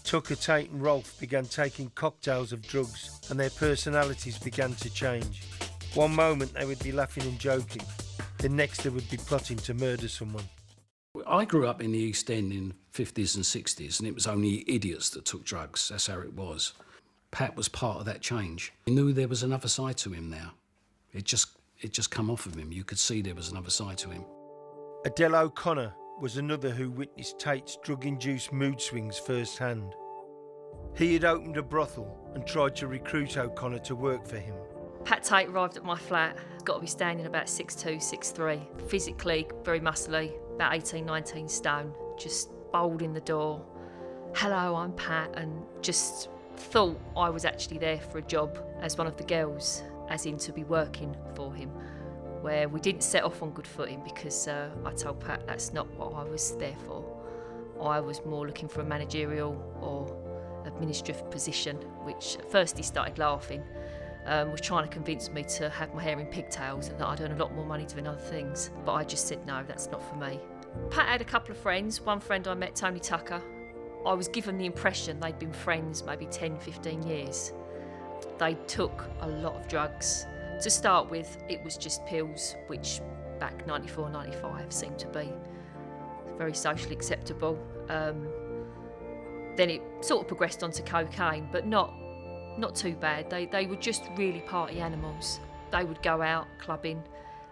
Tucker, Tate and Rolfe began taking cocktails of drugs, and their personalities began to change. One moment they would be laughing and joking, the next they would be plotting to murder someone. I grew up in the East End in the 50s and 60s, and it was only idiots that took drugs. That's how it was. Pat was part of that change. He knew there was another side to him now. It just come off of him. You could see there was another side to him. Adele O'Connor was another who witnessed Tate's drug-induced mood swings firsthand. He had opened a brothel and tried to recruit O'Connor to work for him. Pat Tate arrived at my flat, got to be standing about 6'2", 6'3", physically very muscly, about 18, 19 stone, just bowled in the door. Hello, I'm Pat, and just thought I was actually there for a job as one of the girls, as in to be working for him, where we didn't set off on good footing because I told Pat that's not what I was there for. I was more looking for a managerial or administrative position, which at first he started laughing, was trying to convince me to have my hair in pigtails and that I'd earn a lot more money doing other things. But I just said, no, that's not for me. Pat had a couple of friends. One friend I met, Tony Tucker. I was given the impression they'd been friends maybe 10, 15 years. They took a lot of drugs. To start with, it was just pills, which back 94, 95 seemed to be very socially acceptable. Then it sort of progressed onto cocaine, but not too bad. They were just really party animals. They would go out clubbing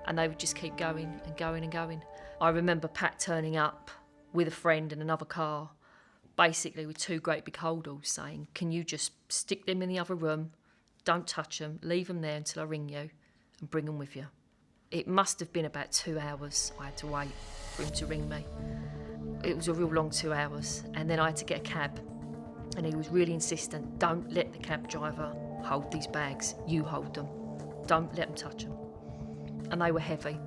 and they would just keep going and going and going. I remember Pat turning up with a friend in another car, basically with two great big holdalls, saying, can you just stick them in the other room, don't touch them, leave them there until I ring you and bring them with you. It must have been about 2 hours I had to wait for him to ring me. It was a real long 2 hours, and then I had to get a cab. And he was really insistent, don't let the cab driver hold these bags, you hold them. Don't let them touch them. And they were heavy.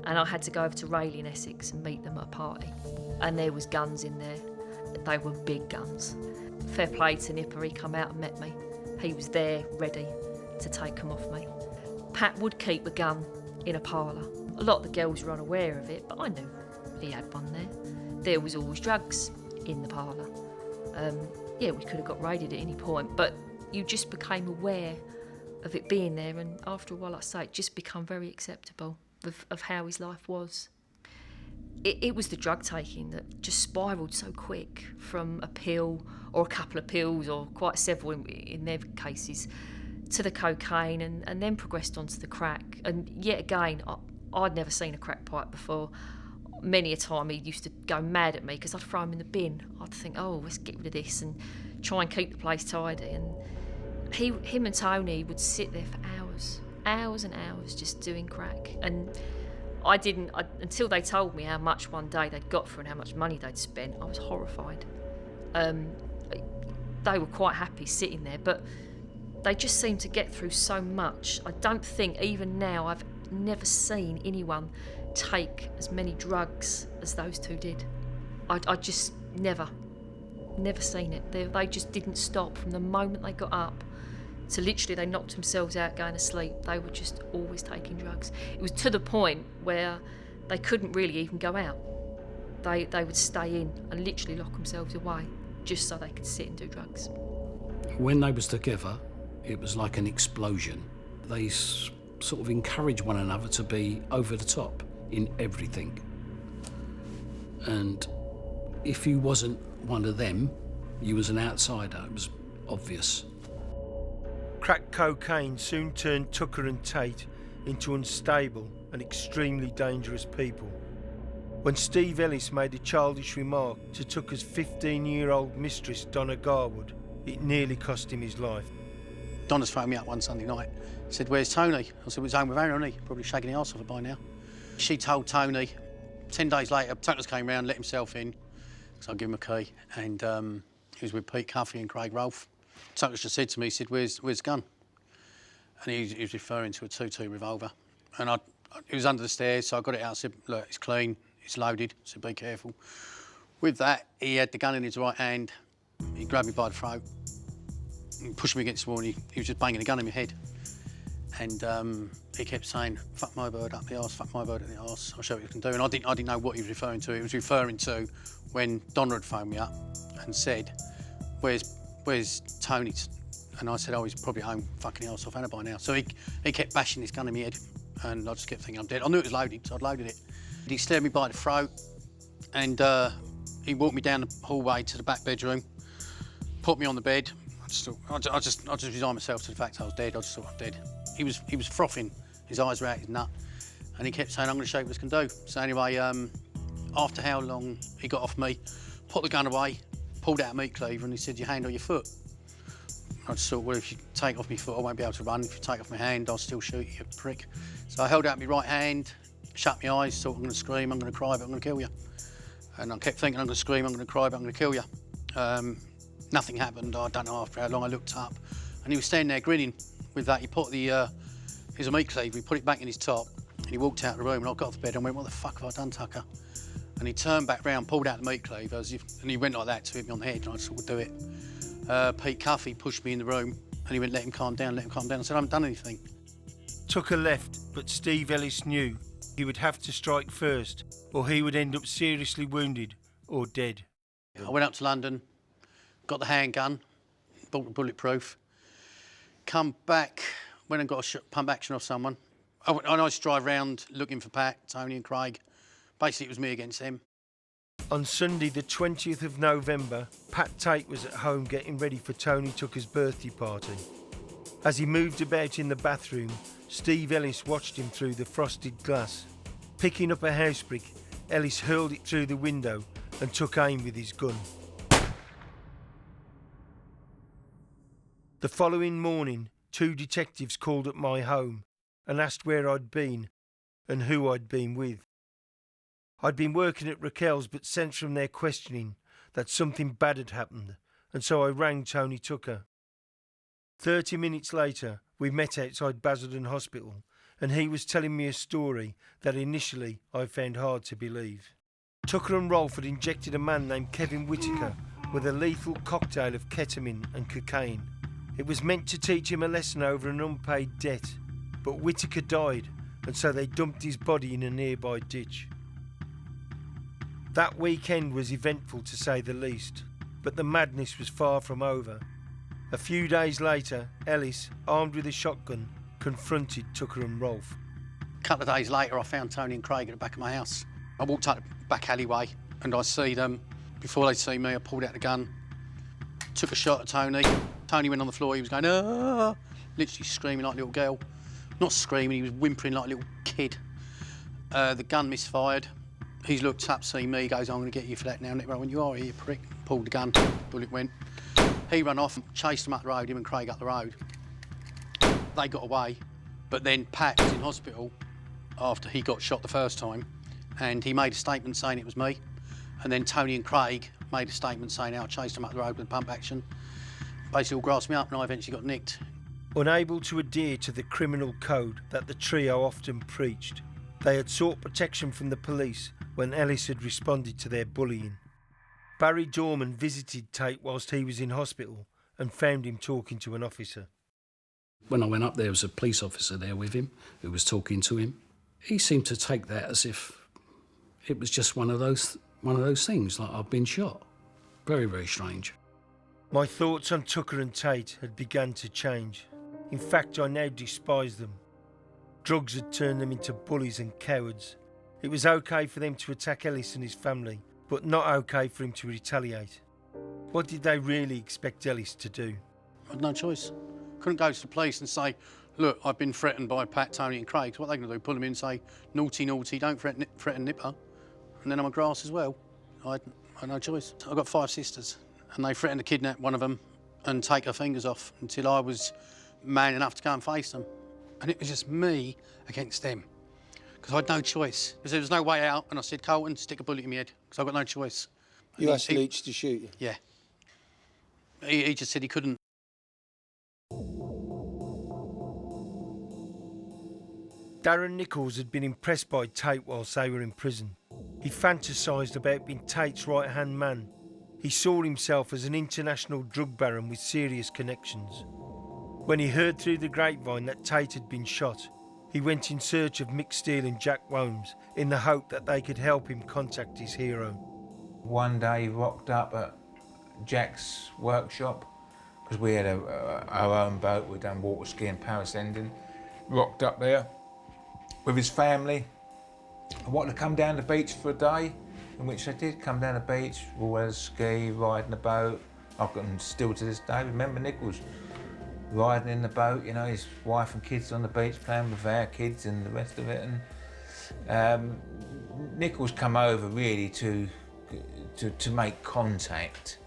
And I had to go over to Raleigh in Essex and meet them at a party. And there was guns in there. They were big guns. Fair play to Nipper, he come out and met me. He was there, ready to take them off me. Pat would keep a gun in a parlour. A lot of the girls were unaware of it, but I knew he had one there. There was always drugs in the parlour. Yeah, we could have got raided at any point, but you just became aware of it being there, and after a while, like I say, it just became very acceptable of how his life was. It was the drug taking that just spiralled so quick, from a pill or a couple of pills or quite several in their cases, to the cocaine, and then progressed onto the crack. And yet again, I'd never seen a crack pipe before. Many a time he used to go mad at me because I'd throw him in the bin. I'd think, oh, let's get rid of this and try and keep the place tidy. And him and Tony would sit there for hours and hours just doing crack. And until they told me how much one day they'd got for and how much money they'd spent, I was horrified. They were quite happy sitting there, but they just seemed to get through so much. I don't think, even now, I've never seen anyone take as many drugs as those two did. I just never seen it. They just didn't stop from the moment they got up to literally they knocked themselves out going to sleep. They were just always taking drugs. It was to the point where they couldn't really even go out. They would stay in and literally lock themselves away just so they could sit and do drugs. When they was together, it was like an explosion. They sort of encouraged one another to be over the top in everything. And if you wasn't one of them, you was an outsider. It was obvious. Crack cocaine soon turned Tucker and Tate into unstable and extremely dangerous people. When Steve Ellis made a childish remark to Tucker's 15-year-old mistress, Donna Garwood, it nearly cost him his life. Donna's phoned me up one Sunday night. Said, "Where's Tony?" I said, "He's home with Aaron, probably shaking the arse off her by now." She told Tony. 10 days later, Tuckers came round, let himself in, so I gave him a key, and he was with Pete Cuffey and Craig Rolfe. Tuckers just said to me, he said, where's the gun? And he was referring to a 2-2 revolver. And it was under the stairs, so I got it out. I said, "Look, it's clean, it's loaded," so be careful. With that, he had the gun in his right hand. He grabbed me by the throat and pushed me against the wall, and he was just banging the gun in my head. And he kept saying, "Fuck my bird up the arse, fuck my bird up the arse, I'll show you what you can do." And I didn't know what he was referring to. He was referring to when Donna had phoned me up and said, where's Tony? And I said, "Oh, he's probably home fucking the arse off Anna by now." So he kept bashing his gun in my head, and I just kept thinking I'm dead. I knew it was loaded, so I'd loaded it. He stabbed me by the throat, and he walked me down the hallway to the back bedroom, put me on the bed. I just resigned myself to the fact I was dead. I just thought I was dead. He was frothing, his eyes were out his nut, and he kept saying, "I'm going to show you what this can do." So anyway, after how long he got off me, put the gun away, pulled out a meat cleaver, and he said, "Your hand or your foot?" I just thought, well, if you take off my foot, I won't be able to run. If you take off my hand, I'll still shoot you, prick. So I held out my right hand, shut my eyes, thought, I'm going to scream, I'm going to cry, but I'm going to kill you. And I kept thinking, I'm going to scream, I'm going to cry, but I'm going to kill you. Nothing happened. I don't know after how long I looked up, and he was standing there grinning with that. He put it was a meat cleaver, he put it back in his top, and he walked out of the room, and I got off the bed and went, "What the fuck have I done, Tucker?" And he turned back round, pulled out the meat cleaver, and he went like that to hit me on the head, and I just thought, "We'll do it." Pete Cuffey pushed me in the room, and he went, "Let him calm down, let him calm down." I said, "I haven't done anything." Tucker left, but Steve Ellis knew he would have to strike first, or he would end up seriously wounded or dead. I went up to London, got the handgun, bought the bulletproof, come back, went and got a pump action off someone. I used to drive around looking for Pat, Tony and Craig. Basically, it was me against them. On Sunday, the 20th of November, Pat Tate was at home getting ready for Tony Tucker's birthday party. As he moved about in the bathroom, Steve Ellis watched him through the frosted glass. Picking up a house brick, Ellis hurled it through the window and took aim with his gun. The following morning, 2 detectives called at my home and asked where I'd been and who I'd been with. I'd been working at Raquel's, but sensed from their questioning that something bad had happened, and so I rang Tony Tucker. 30 minutes later, we met outside Basildon Hospital, and he was telling me a story that initially I found hard to believe. Tucker and Rolfe had injected a man named Kevin Whitaker with a lethal cocktail of ketamine and cocaine. It was meant to teach him a lesson over an unpaid debt, but Whitaker died, and so they dumped his body in a nearby ditch. That weekend was eventful, to say the least, but the madness was far from over. A few days later, Ellis, armed with a shotgun, confronted Tucker and Rolfe. A couple of days later, I found Tony and Craig at the back of my house. I walked up the back alleyway, and I see them. Before they see me, I pulled out the gun, took a shot at Tony. Tony went on the floor, he was going, "Ah!" Literally screaming like a little girl. Not screaming, he was whimpering like a little kid. The gun misfired. He's looked up, seen me, he goes, "I'm going to get you for that now." Nick, when you are here, prick. Pulled the gun, bullet went. He ran off, chased him up the road, him and Craig up the road. They got away. But then Pat was in hospital after he got shot the first time, and he made a statement saying it was me. And then Tony and Craig made a statement saying I chased him up the road with pump action. Basically all grassed me up, and I eventually got nicked. Unable to adhere to the criminal code that the trio often preached, they had sought protection from the police when Ellis had responded to their bullying. Barry Dorman visited Tate whilst he was in hospital and found him talking to an officer. When I went up, there was a police officer there with him who was talking to him. He seemed to take that as if it was just one of those things, like I've been shot. Very, very strange. My thoughts on Tucker and Tate had begun to change. In fact, I now despised them. Drugs had turned them into bullies and cowards. It was okay for them to attack Ellis and his family, but not okay for him to retaliate. What did they really expect Ellis to do? I had no choice. Couldn't go to the police and say, look, I've been threatened by Pat, Tony and Craig. So what are they going to do? Pull them in and say, naughty, naughty, don't threaten Nipper. And then I'm a grass as well. I had no choice. I've got 5 sisters, and they threatened to kidnap one of them and take her fingers off until I was man enough to go and face them. And it was just me against them, because I had no choice. Because there was no way out, and I said, Colton, stick a bullet in my head, because I've got no choice. You asked Leach to shoot you? Yeah. He just said he couldn't. Darren Nichols had been impressed by Tate whilst they were in prison. He fantasised about being Tate's right-hand man. He saw himself as an international drug baron with serious connections. When he heard through the grapevine that Tate had been shot, he went in search of Mick Steele and Jack Womes in the hope that they could help him contact his hero. One day he rocked up at Jack's workshop, because we had our own boat. We'd done water skiing, parascending. Rocked up there with his family. I wanted to come down the beach for a day, in which they did come down the beach, all had a ski, riding the boat. I can still to this day remember Nichols riding in the boat, you know, his wife and kids on the beach playing with our kids and the rest of it. And Nichols come over really to make contact,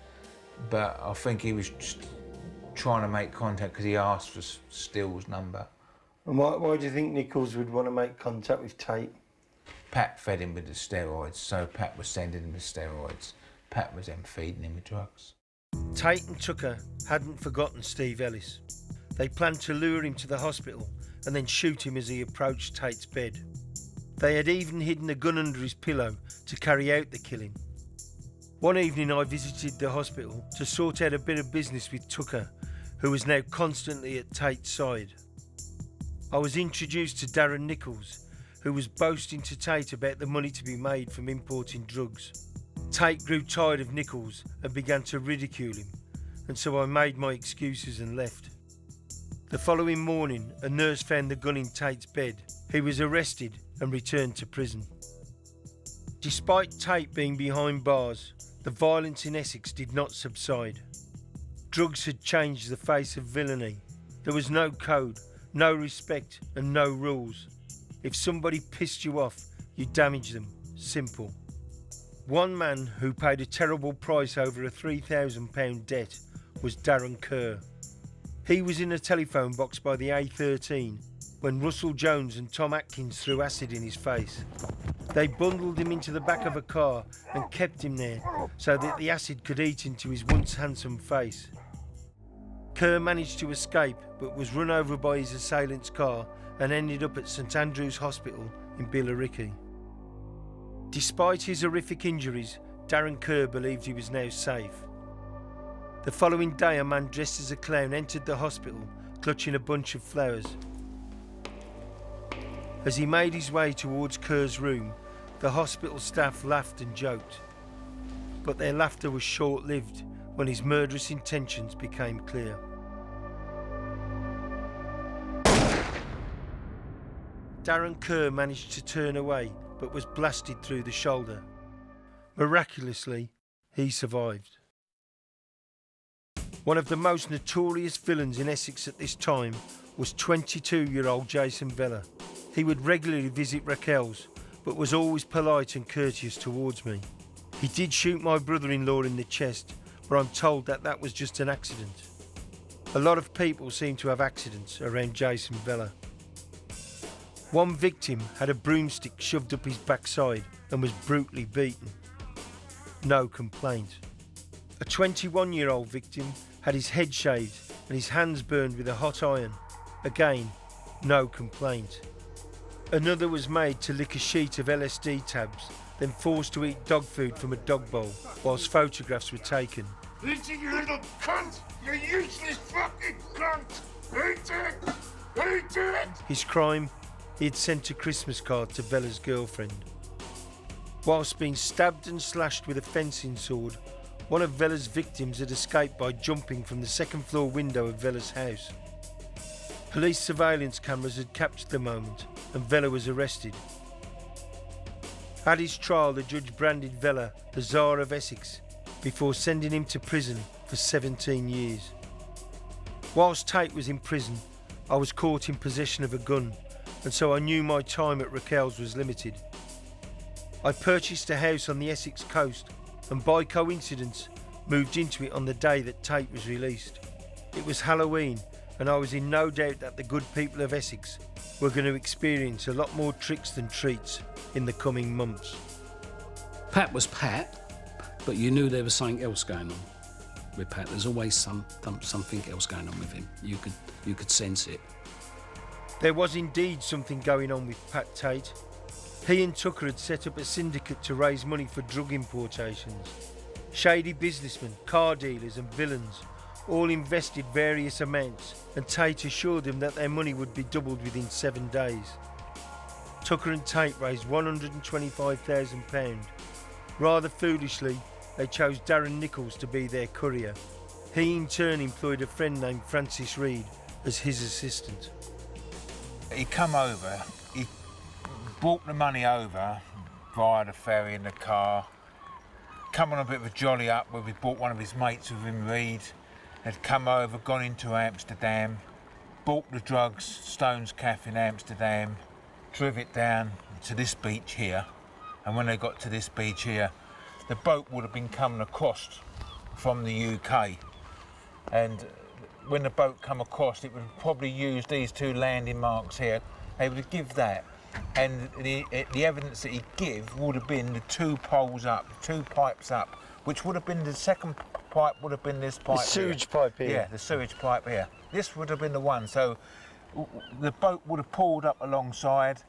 but I think he was just trying to make contact because he asked for Steele's number. And why do you think Nichols would want to make contact with Tate? Pat fed him with the steroids, so Pat was sending him the steroids. Pat was then feeding him with drugs. Tate and Tucker hadn't forgotten Steve Ellis. They planned to lure him to the hospital and then shoot him as he approached Tate's bed. They had even hidden a gun under his pillow to carry out the killing. One evening I visited the hospital to sort out a bit of business with Tucker, who was now constantly at Tate's side. I was introduced to Darren Nichols, who was boasting to Tate about the money to be made from importing drugs. Tate grew tired of Nichols and began to ridicule him, and so I made my excuses and left. The following morning, a nurse found the gun in Tate's bed. He was arrested and returned to prison. Despite Tate being behind bars, the violence in Essex did not subside. Drugs had changed the face of villainy. There was no code, no respect and no rules. If somebody pissed you off, you damaged them. Simple. One man who paid a terrible price over a £3,000 debt was Darren Kerr. He was in a telephone box by the A13 when Russell Jones and Tom Atkins threw acid in his face. They bundled him into the back of a car and kept him there so that the acid could eat into his once handsome face. Kerr managed to escape but was run over by his assailant's car and ended up at St Andrew's Hospital in Billericay. Despite his horrific injuries, Darren Kerr believed he was now safe. The following day, a man dressed as a clown entered the hospital, clutching a bunch of flowers. As he made his way towards Kerr's room, the hospital staff laughed and joked. But their laughter was short-lived when his murderous intentions became clear. Darren Kerr managed to turn away, but was blasted through the shoulder. Miraculously, he survived. One of the most notorious villains in Essex at this time was 22-year-old Jason Vella. He would regularly visit Raquel's, but was always polite and courteous towards me. He did shoot my brother-in-law in the chest, but I'm told that that was just an accident. A lot of people seem to have accidents around Jason Vella. One victim had a broomstick shoved up his backside and was brutally beaten. No complaint. A 21-year-old victim had his head shaved and his hands burned with a hot iron. Again, no complaint. Another was made to lick a sheet of LSD tabs, then forced to eat dog food from a dog bowl whilst photographs were taken. Eating, you little cunt! You useless fucking cunt! Eat it! Eat it! His crime? He had sent a Christmas card to Bella's girlfriend. Whilst being stabbed and slashed with a fencing sword, one of Bella's victims had escaped by jumping from the second-floor window of Bella's house. Police surveillance cameras had captured the moment, and Vella was arrested. At his trial, the judge branded Vella the Tsar of Essex before sending him to prison for 17 years. Whilst Tate was in prison, I was caught in possession of a gun, and so I knew my time at Raquel's was limited. I purchased a house on the Essex coast and by coincidence moved into it on the day that Tate was released. It was Halloween, and I was in no doubt that the good people of Essex were going to experience a lot more tricks than treats in the coming months. Pat was Pat, but you knew there was something else going on with Pat. There's always something else going on with him. You could sense it. There was indeed something going on with Pat Tate. He and Tucker had set up a syndicate to raise money for drug importations. Shady businessmen, car dealers and villains all invested various amounts, and Tate assured them that their money would be doubled within 7 days. Tucker and Tate raised £125,000. Rather foolishly, they chose Darren Nichols to be their courier. He in turn employed a friend named Francis Reed as his assistant. He come over, he brought the money over via the ferry in the car, come on a bit of a jolly up where we brought one of his mates with him, Reed, had come over, gone into Amsterdam, bought the drugs, Stone's Cafe in Amsterdam, drove it down to this beach here, and when they got to this beach here, the boat would have been coming across from the UK, and when the boat come across, it would probably use these 2 landing marks here. They would give that, and the evidence that he'd give would have been the 2 poles up, 2 pipes up, which would have been the second pipe would have been this pipe. The sewage pipe here. Yeah, the sewage pipe here. This would have been the one. So the boat would have pulled up alongside.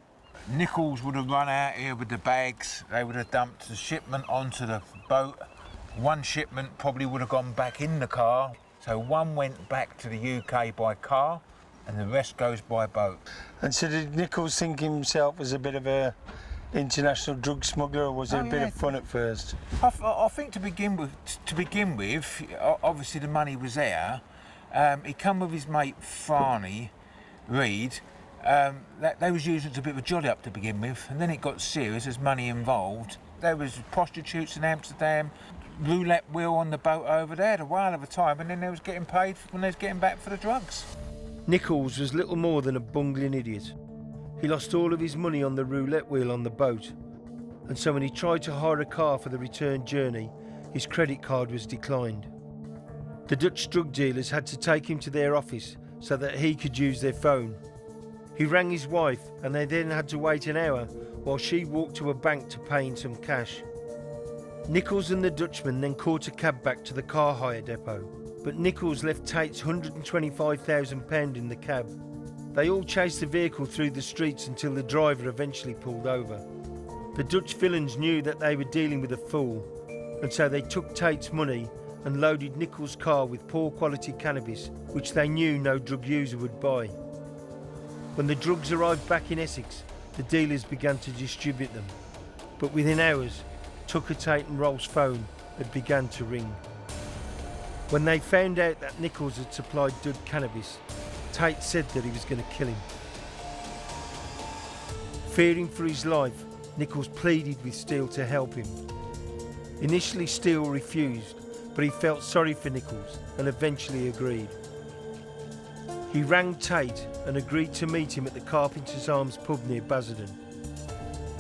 Nichols would have run out here with the bags. They would have dumped the shipment onto the boat. One shipment probably would have gone back in the car. So one went back to the UK by car, and the rest goes by boat. And so did Nichols think himself was a bit of a international drug smuggler, or was it a bit of fun at first? I think to begin with, obviously the money was there. He come with his mate Farney, Reed. They was using it as a bit of a jolly up to begin with, and then it got serious. There's money involved. There was prostitutes in Amsterdam, roulette wheel on the boat over there, had a while of a time, and then they was getting paid when they was getting back for the drugs. Nichols was little more than a bungling idiot. He lost all of his money on the roulette wheel on the boat, and so when he tried to hire a car for the return journey, his credit card was declined. The Dutch drug dealers had to take him to their office so that he could use their phone. He rang his wife, and they then had to wait an hour while she walked to a bank to pay in some cash. Nichols and the Dutchman then caught a cab back to the car hire depot, but Nichols left Tate's £125,000 in the cab. They all chased the vehicle through the streets until the driver eventually pulled over. The Dutch villains knew that they were dealing with a fool, and so they took Tate's money and loaded Nichols' car with poor quality cannabis, which they knew no drug user would buy. When the drugs arrived back in Essex, the dealers began to distribute them, but within hours, Tucker, Tate and Rolf's phone had begun to ring. When they found out that Nichols had supplied Dud cannabis, Tate said that he was going to kill him. Fearing for his life, Nichols pleaded with Steele to help him. Initially, Steele refused, but he felt sorry for Nichols and eventually agreed. He rang Tate and agreed to meet him at the Carpenter's Arms pub near Basildon.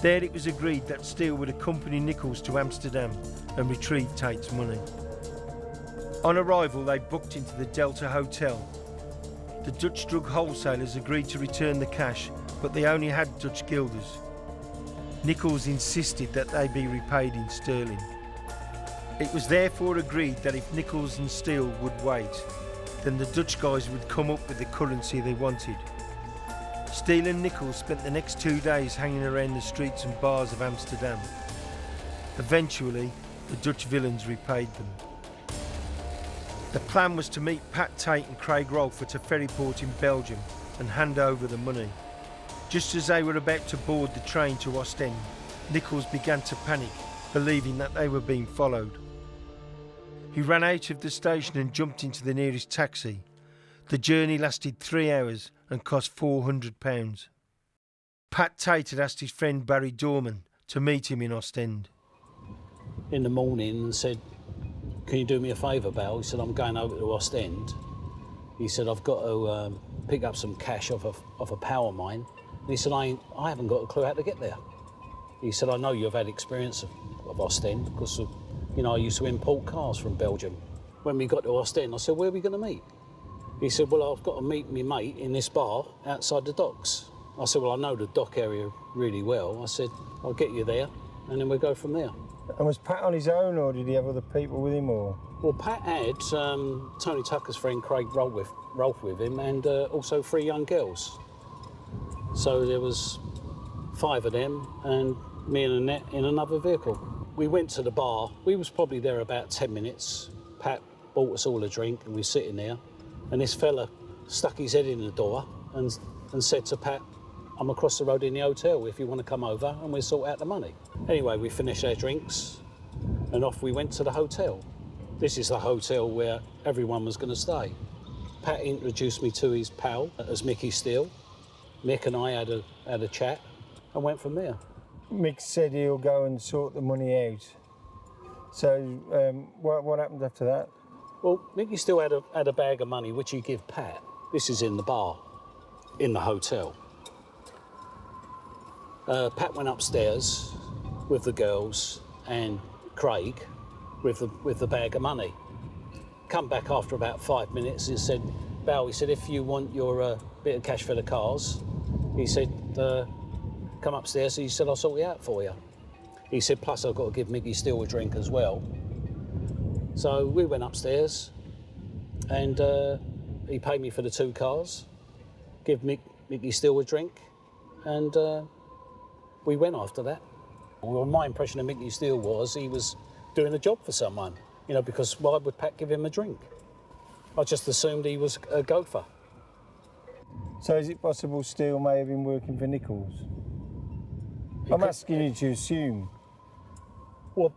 There it was agreed that Steele would accompany Nichols to Amsterdam and retrieve Tate's money. On arrival, they booked into the Delta Hotel. The Dutch drug wholesalers agreed to return the cash but they only had Dutch guilders. Nichols insisted that they be repaid in sterling. It was therefore agreed that if Nichols and Steele would wait, then the Dutch guys would come up with the currency they wanted. Steele and Nichols spent the next 2 days hanging around the streets and bars of Amsterdam. Eventually, the Dutch villains repaid them. The plan was to meet Pat Tate and Craig Rolfe at a ferry port in Belgium and hand over the money. Just as they were about to board the train to Ostend, Nichols began to panic, believing that they were being followed. He ran out of the station and jumped into the nearest taxi. The journey lasted 3 hours and cost £400. Pat Tate had asked his friend Barry Dorman to meet him in Ostend. In the morning and said, "Can you do me a favour, Bal?" He said, "I'm going over to Ostend." He said, "I've got to pick up some cash off a power mine." And he said, I haven't got a clue how to get there." He said, "I know you've had experience of Ostend because, I used to import cars from Belgium." When we got to Ostend, I said, "Where are we going to meet?" He said, "Well, I've got to meet my mate in this bar outside the docks." I said, "Well, I know the dock area really well." I said, "I'll get you there and then we'll go from there." And was Pat on his own, or did he have other people with him, or? Well, Pat had Tony Tucker's friend Craig Rolfe with him, and also 3 young girls. So there was 5 of them, and me and Annette in another vehicle. We went to the bar. We was probably there about 10 minutes. Pat bought us all a drink, and we were sitting there, and this fella stuck his head in the door and said to Pat, "I'm across the road in the hotel if you want to come over and we'll sort out the money." Anyway, we finished our drinks and off we went to the hotel. This is the hotel where everyone was going to stay. Pat introduced me to his pal as Mickey Steele. Mick and I had a chat and went from there. Mick said he'll go and sort the money out. So what happened after that? Well, Mickey Steele had a bag of money which he gave Pat. This is in the bar, in the hotel. Pat went upstairs with the girls and Craig with the bag of money. Come back after about 5 minutes and said, "Bal," he said, "if you want your bit of cash for the cars," he said, "come upstairs." He said, "I'll sort it out for you." He said, "Plus I've got to give Mickey Steele a drink as well." So we went upstairs and he paid me for the 2 cars, give Mickey Steele a drink, and we went after that. Well, my impression of Mickey Steele was he was doing a job for someone, because why would Pat give him a drink? I just assumed he was a gopher. So is it possible Steele may have been working for Nichols? I'm asking you to assume. Well,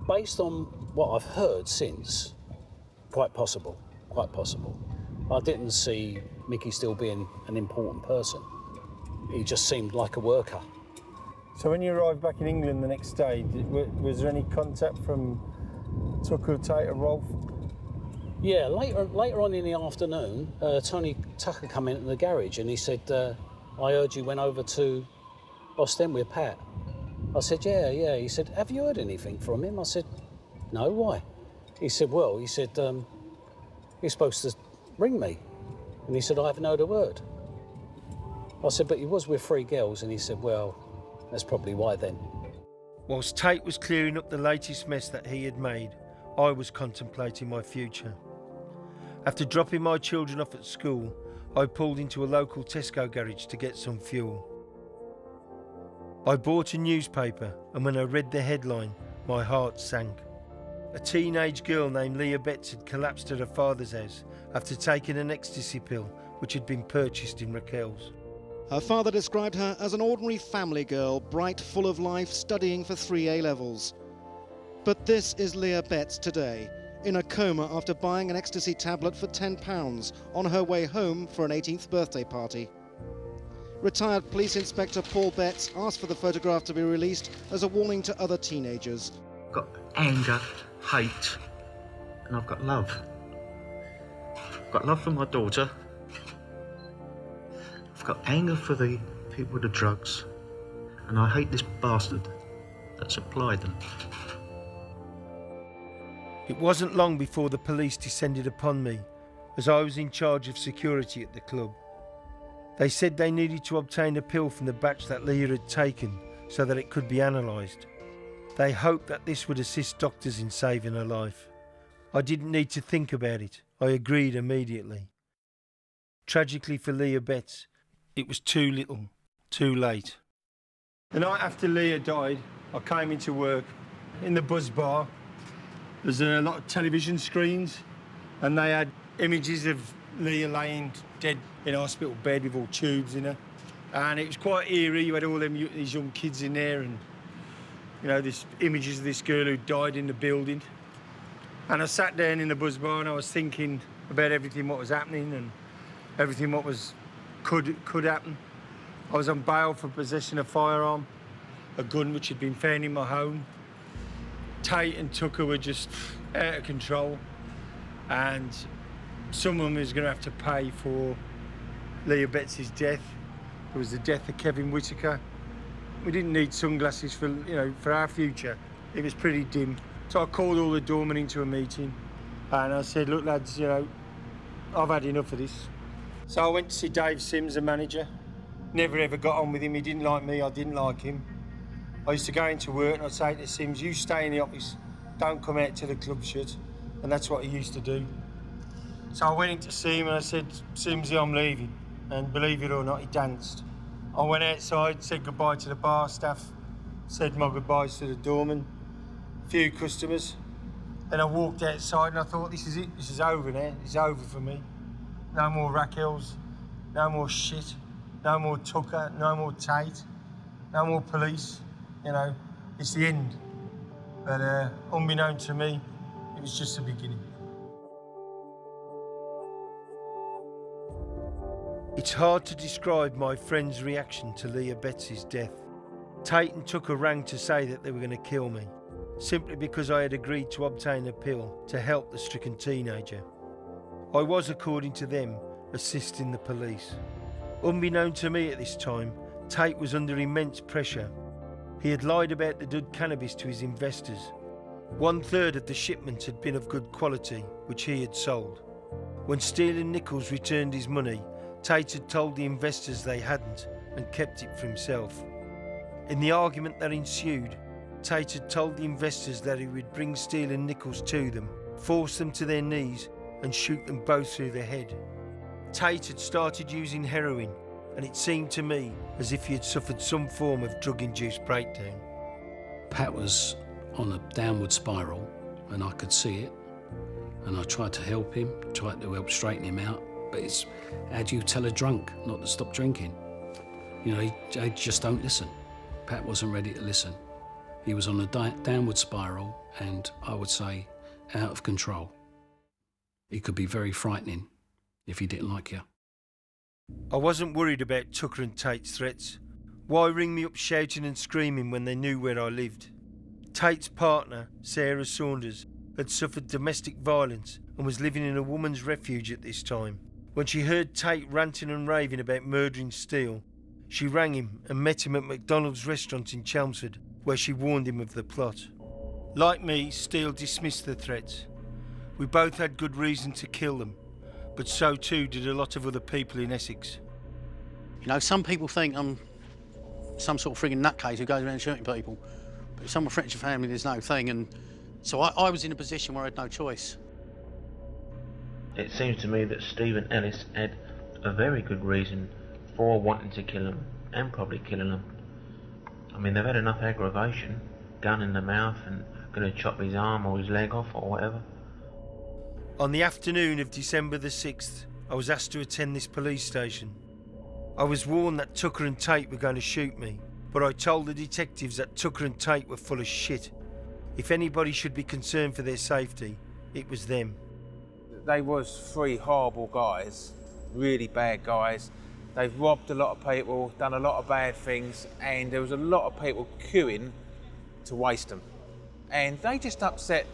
based on what I've heard since, quite possible. I didn't see Mickey Steele being an important person. He just seemed like a worker. So when you arrived back in England the next day, was there any contact from Tucker, Tate or Rolfe? Yeah, later on in the afternoon, Tony Tucker came into the garage and he said, "I heard you went over to Ostend with Pat." I said, yeah. He said, "Have you heard anything from him?" I said, "No, why?" He said, "He's supposed to ring me." And he said, "I haven't heard a word." I said, "But he was with 3 girls." And he said, "Well, that's probably why then." Whilst Tate was clearing up the latest mess that he had made, I was contemplating my future. After dropping my children off at school, I pulled into a local Tesco garage to get some fuel. I bought a newspaper, and when I read the headline, my heart sank. A teenage girl named Leah Betts had collapsed at her father's house after taking an ecstasy pill which had been purchased in Raquel's. Her father described her as an ordinary family girl, bright, full of life, studying for 3 A-levels. But this is Leah Betts today, in a coma after buying an ecstasy tablet for £10 on her way home for an 18th birthday party. Retired police inspector Paul Betts asked for the photograph to be released as a warning to other teenagers. I've got anger, hate, and I've got love. I've got love for my daughter. I've got anger for the people with the drugs, and I hate this bastard that supplied them. It wasn't long before the police descended upon me, as I was in charge of security at the club. They said they needed to obtain a pill from the batch that Leah had taken so that it could be analysed. They hoped that this would assist doctors in saving her life. I didn't need to think about it. I agreed immediately. Tragically for Leah Betts, it was too little, too late. The night after Leah died, I came into work in the buzz bar. There's a lot of television screens, and they had images of Leah laying dead in a hospital bed with all tubes in her. And it was quite eerie. You had all these young kids in there, and you know, these images of this girl who died in the building. And I sat down in the buzz bar and I was thinking about everything what was happening and everything what could happen. I was on bail for possession of a firearm, a gun which had been found in my home. Tate and Tucker were just out of control, and someone was going to have to pay for Leah Betts' death. It was the death of Kevin Whitaker. We didn't need sunglasses for our future. It was pretty dim. So I called all the doormen into a meeting and I said, look lads, I've had enough of this. So I went to see Dave Sims, the manager. Never ever got on with him. He didn't like me, I didn't like him. I used to go into work and I'd say to Sims, you stay in the office, don't come out till the club's shut. And that's what he used to do. So I went in to see him and I said, Simsy, I'm leaving. And believe it or not, he danced. I went outside, said goodbye to the bar staff, said my goodbyes to the doorman, a few customers. Then I walked outside and I thought, this is it, this is over now, it's over for me. No more Raquels, no more shit, no more Tucker, no more Tate, no more police, it's the end. But unbeknown to me, it was just the beginning. It's hard to describe my friend's reaction to Leah Betts' death. Tate and Tucker rang to say that they were going to kill me, simply because I had agreed to obtain a pill to help the stricken teenager. I was, according to them, assisting the police. Unbeknown to me at this time, Tate was under immense pressure. He had lied about the dud cannabis to his investors. 1/3 of the shipment had been of good quality, which he had sold. When Steele and Nichols returned his money, Tate had told the investors they hadn't and kept it for himself. In the argument that ensued, Tate had told the investors that he would bring Steele and Nichols to them, force them to their knees and shoot them both through the head. Tate had started using heroin, and it seemed to me as if he had suffered some form of drug-induced breakdown. Pat was on a downward spiral and I could see it, and I tried to help him, tried to help straighten him out. But it's, how do you tell a drunk not to stop drinking? They just don't listen. Pat wasn't ready to listen. He was on a downward spiral and, I would say, out of control. He could be very frightening if he didn't like you. I wasn't worried about Tucker and Tate's threats. Why ring me up shouting and screaming when they knew where I lived? Tate's partner, Sarah Saunders, had suffered domestic violence and was living in a woman's refuge at this time. When she heard Tate ranting and raving about murdering Steele, she rang him and met him at McDonald's restaurant in Chelmsford, where she warned him of the plot. Like me, Steele dismissed the threats. We both had good reason to kill them, but so too did a lot of other people in Essex. Some people think I'm some sort of frigging nutcase who goes around shooting people, but if someone threatens your family, there's no thing, and so I was in a position where I had no choice. It seems to me that Stephen Ellis had a very good reason for wanting to kill him, and probably killing him. I mean, they've had enough aggravation, gun in the mouth and going to chop his arm or his leg off or whatever. On the afternoon of December the 6th, I was asked to attend this police station. I was warned that Tucker and Tate were going to shoot me, but I told the detectives that Tucker and Tate were full of shit. If anybody should be concerned for their safety, it was them. They was 3 horrible guys, really bad guys. They've robbed a lot of people, done a lot of bad things, and there was a lot of people queuing to waste them. And they just upset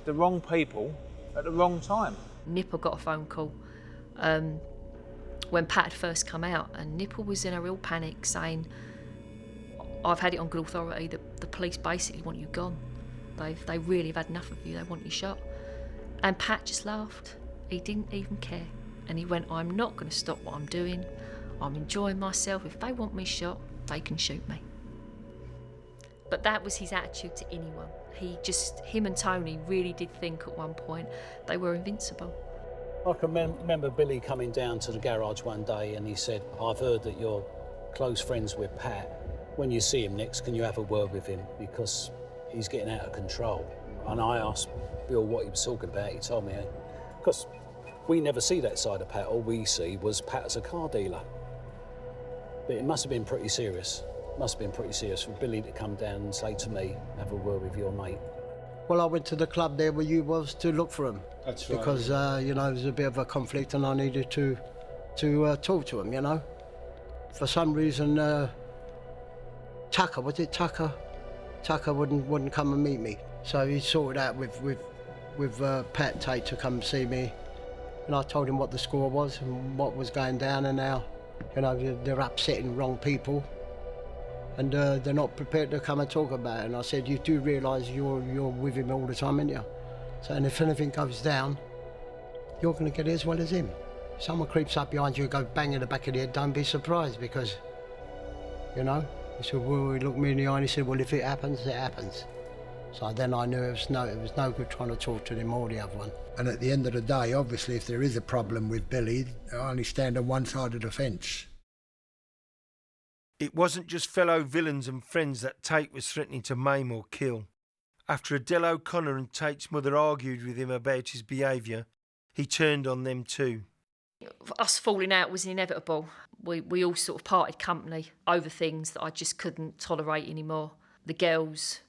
the wrong people at the wrong time. Nipper got a phone call when Pat had first come out, and Nipper was in a real panic saying, I've had it on good authority that the police basically want you gone. They really have had enough of you, they want you shot. And Pat just laughed. He didn't even care. And he went, I'm not going to stop what I'm doing. I'm enjoying myself. If they want me shot, they can shoot me. But that was his attitude to anyone. Him and Tony really did think at one point they were invincible. I can remember Billy coming down to the garage one day and he said, I've heard that you're close friends with Pat. When you see him next, can you have a word with him? Because he's getting out of control. And I asked Bill what he was talking about. He told me, because we never see that side of Pat. All we see was Pat as a car dealer. But it must have been pretty serious. Must have been pretty serious for Billy to come down and say to me, have a word with your mate. Well, I went to the club there where you was to look for him. That's right. Because, you know, there was a bit of a conflict and I needed to talk to him, you know. For some reason, Tucker, was it Tucker? Tucker wouldn't come and meet me. So he sorted out with Pat Tate to come see me. And I told him what the score was and what was going down and how, you know, they're upsetting wrong people. And they're not prepared to come and talk about it. And I said, you do realise you're with him all the time, ain't you? So, and if anything goes down, you're going to get it as well as him. If someone creeps up behind you and goes bang in the back of the head, don't be surprised because, you know, he said, well, he looked me in the eye and he said, well, if it happens, it happens. So then I knew it was no good trying to talk to him or the other one. And at the end of the day, obviously, if there is a problem with Billy, I only stand on one side of the fence. It wasn't just fellow villains and friends that Tate was threatening to maim or kill. After Adele O'Connor and Tate's mother argued with him about his behaviour, he turned on them too. Us falling out was inevitable. We all sort of parted company over things that I just couldn't tolerate anymore. The girls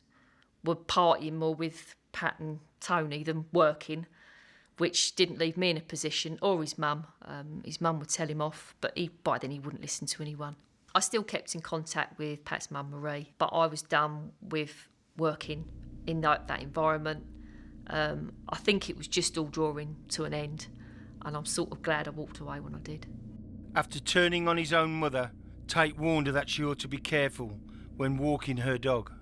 were partying more with Pat and Tony than working, which didn't leave me in a position, or his mum. His mum would tell him off, but by then he wouldn't listen to anyone. I still kept in contact with Pat's mum, Marie, but I was done with working in that environment. I think it was just all drawing to an end, and I'm sort of glad I walked away when I did. After turning on his own mother, Tate warned her that she ought to be careful when walking her dog.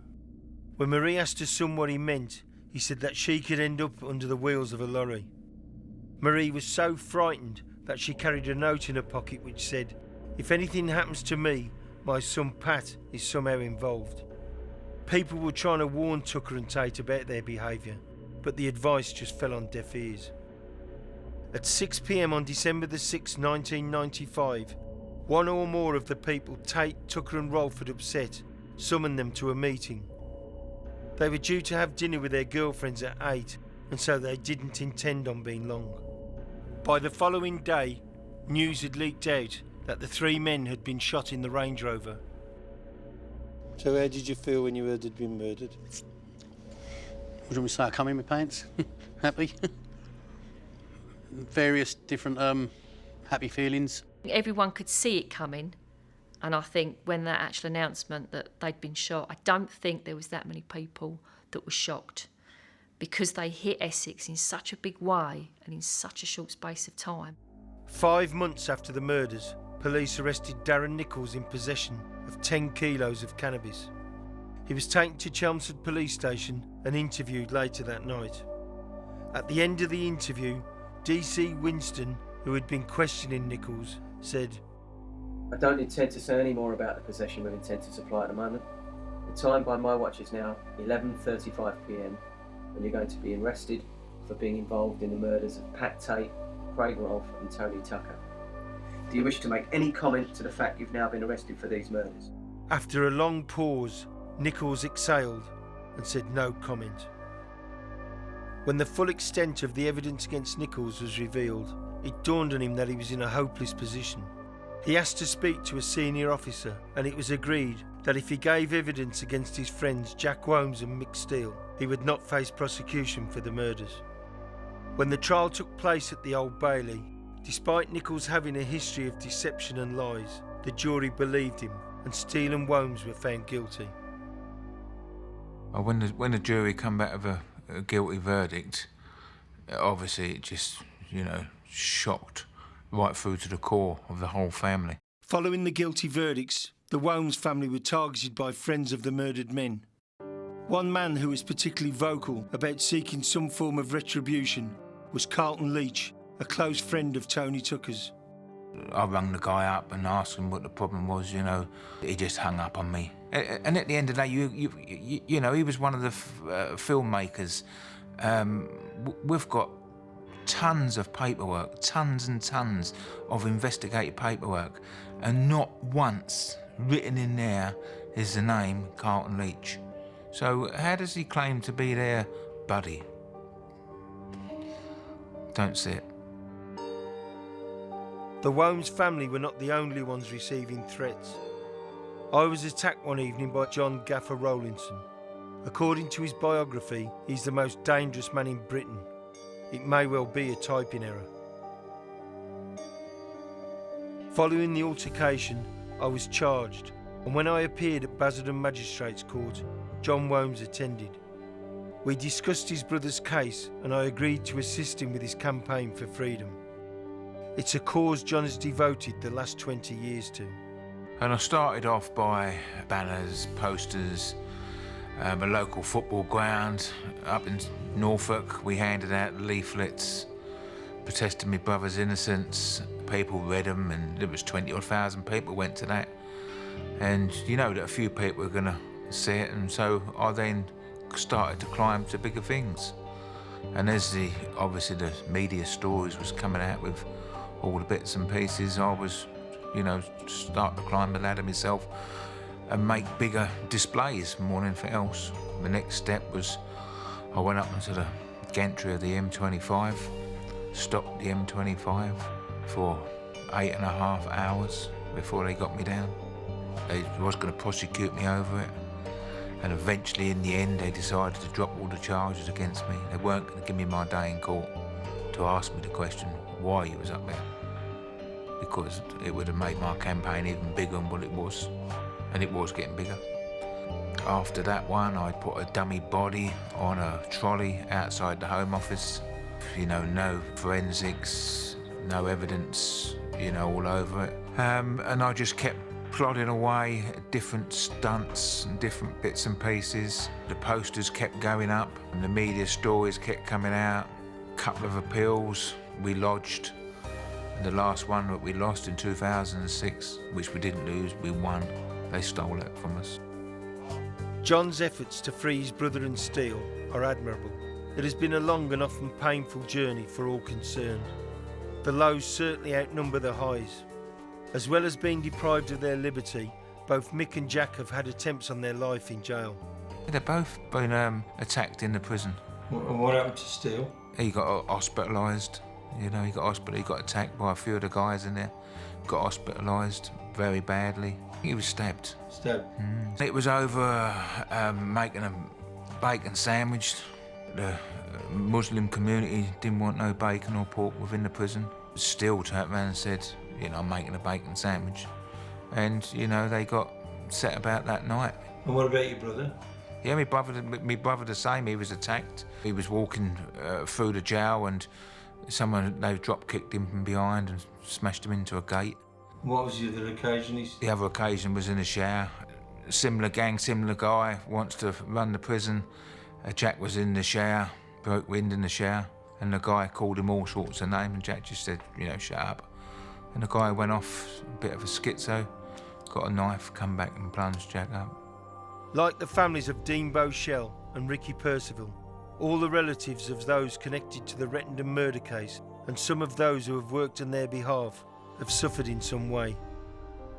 When Marie asked her son what he meant, he said that she could end up under the wheels of a lorry. Marie was so frightened that she carried a note in her pocket which said, if anything happens to me, my son Pat is somehow involved. People were trying to warn Tucker and Tate about their behaviour, but the advice just fell on deaf ears. At 6 p.m. on December the 6th, 1995, one or more of the people Tate, Tucker and Rolf had upset summoned them to a meeting. They were due to have dinner with their girlfriends at 8, and so they didn't intend on being long. By the following day, news had leaked out that the three men had been shot in the Range Rover. So how did you feel when you heard they'd been murdered? What do you want me to say? I come in my pants. Happy. Various different happy feelings. Everyone could see it coming, and I think when that actual announcement that they'd been shot, I don't think there was that many people that were shocked because they hit Essex in such a big way and in such a short space of time. 5 months after the murders, police arrested Darren Nichols in possession of 10 kilos of cannabis. He was taken to Chelmsford police station and interviewed later that night. At the end of the interview, DC Winston, who had been questioning Nichols, said, I don't intend to say any more about the possession with intent to supply at the moment. The time by my watch is now 11:35 p.m. when you're going to be arrested for being involved in the murders of Pat Tate, Craig Rolfe and Tony Tucker. Do you wish to make any comment to the fact you've now been arrested for these murders? After a long pause, Nichols exhaled and said no comment. When the full extent of the evidence against Nichols was revealed, it dawned on him that he was in a hopeless position. He asked to speak to a senior officer, and it was agreed that if he gave evidence against his friends Jack Womes and Mick Steele, he would not face prosecution for the murders. When the trial took place at the Old Bailey, despite Nichols having a history of deception and lies, the jury believed him and Steele and Womes were found guilty. When the jury come back with a guilty verdict, obviously it just, shocked right through to the core of the whole family. Following the guilty verdicts, the Womes family were targeted by friends of the murdered men. One man who was particularly vocal about seeking some form of retribution was Carlton Leach, a close friend of Tony Tucker's. I rang the guy up and asked him what the problem was, you know. He just hung up on me. And at the end of the day, you know, he was one of the filmmakers. We've got tons of paperwork, tons and tons of investigative paperwork, and not once written in there is the name Carlton Leach. So how does he claim to be their buddy? Don't see it. The Womes family were not the only ones receiving threats. I was attacked one evening by John Gaffer Rowlinson. According to his biography, he's the most dangerous man in Britain. It may well be a typing error. Following the altercation, I was charged, and when I appeared at Basildon Magistrates Court, John Womes attended. We discussed his brother's case, and I agreed to assist him with his campaign for freedom. It's a cause John has devoted the last 20 years to. And I started off by banners, posters, a local football ground up in Norfolk. We handed out leaflets protesting my brother's innocence. People read them, and there was 20,000 odd people went to that. And you know that a few people were going to see it, and so I then started to climb to bigger things. And as obviously the media stories was coming out with all the bits and pieces, I was, you know, start to climb the ladder myself and make bigger displays more than anything else. The next step was I went up into the gantry of the M25, stopped the M25 for 8.5 hours before they got me down. They was going to prosecute me over it, and eventually in the end they decided to drop all the charges against me. They weren't going to give me my day in court to ask me the question why you was up there, because it would have made my campaign even bigger than what it was, and it was getting bigger. After that one, I put a dummy body on a trolley outside the Home Office. You know, no forensics, no evidence, you know, all over it. And I just kept plodding away at different stunts and different bits and pieces. The posters kept going up and the media stories kept coming out. A couple of appeals we lodged. And the last one that we lost in 2006, which we didn't lose, we won. They stole it from us. John's efforts to free his brother and Steele are admirable. It has been a long and often painful journey for all concerned. The lows certainly outnumber the highs. As well as being deprived of their liberty, both Mick and Jack have had attempts on their life in jail. They've both been attacked in the prison. What happened to Steele? He got hospitalised. You know, he got attacked by a few of the guys in there. Got hospitalised very badly. He was stabbed. Stabbed? It was over making a bacon sandwich. The Muslim community didn't want no bacon or pork within the prison. Steele turned around and said, you know, I'm making a bacon sandwich. And, you know, they got set about that night. And what about your brother? Yeah, my brother the same. He was attacked. He was walking through the jail and they drop kicked him from behind and smashed him into a gate. What was the other occasion? The other occasion was in a shower. Similar gang, similar guy, wants to run the prison. Jack was in the shower, broke wind in the shower, and the guy called him all sorts of names, and Jack just said, you know, shut up. And the guy went off, a bit of a schizo, got a knife, come back and plunged Jack up. Like the families of Dean Beauchelle and Ricky Percival, all the relatives of those connected to the Rettendon murder case, and some of those who have worked on their behalf, have suffered in some way.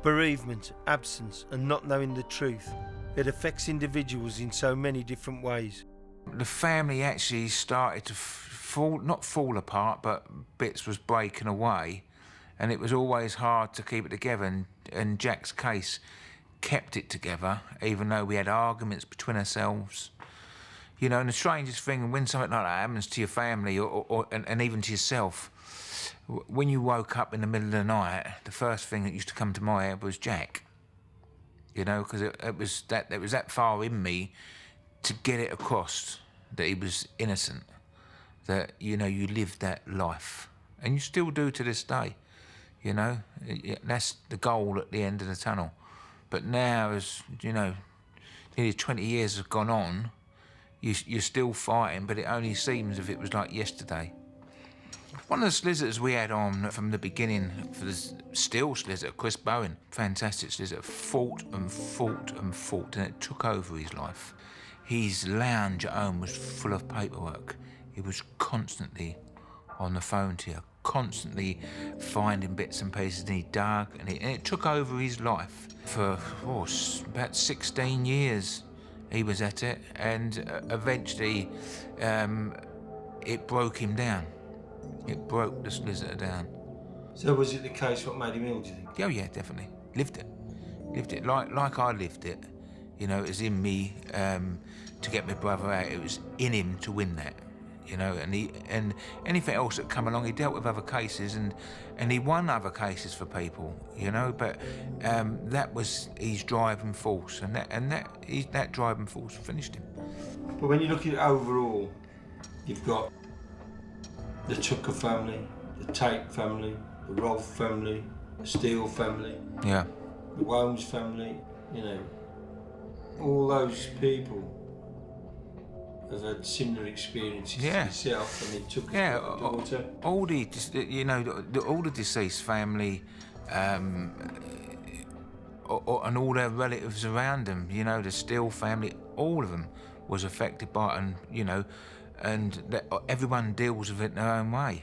Bereavement, absence, and not knowing the truth, it affects individuals in so many different ways. The family actually started to not fall apart, but bits was breaking away, and it was always hard to keep it together, and Jack's case kept it together, even though we had arguments between ourselves. You know, and the strangest thing, when something like that happens to your family and even to yourself, when you woke up in the middle of the night, the first thing that used to come to my head was Jack. You know, because it was that far in me to get it across that he was innocent, that, you know, you lived that life, and you still do to this day. You know, that's the goal at the end of the tunnel. But now, as you know, nearly 20 years have gone on, you're still fighting, but it only seems as if it was like yesterday. One of the solicitors we had on from the beginning for the steel solicitor, Chris Bowen, fantastic solicitor, fought and fought and fought, and it took over his life. His lounge at home was full of paperwork. He was constantly on the phone to you, constantly finding bits and pieces, and he dug, and it took over his life for about 16 years. He was at it, and eventually it broke him down. It broke the solicitor down. So was it the case what made him ill, do you think? Oh yeah, definitely. Lived it like I lived it. You know, it was in me to get my brother out. It was in him to win that. You know, and anything else that come along, he dealt with other cases and he won other cases for people. You know, but that was his driving force, and that driving force finished him. But when you look at it overall, you've got the Tucker family, the Tate family, the Rolfe family, the Steele family, yeah, the Wilmes family, you know, all those people have had similar experiences to yourself, and it took a daughter. All the, you know, all the deceased family, and all their relatives around them, you know, the Steele family, all of them was affected by it, and you know, and everyone deals with it in their own way.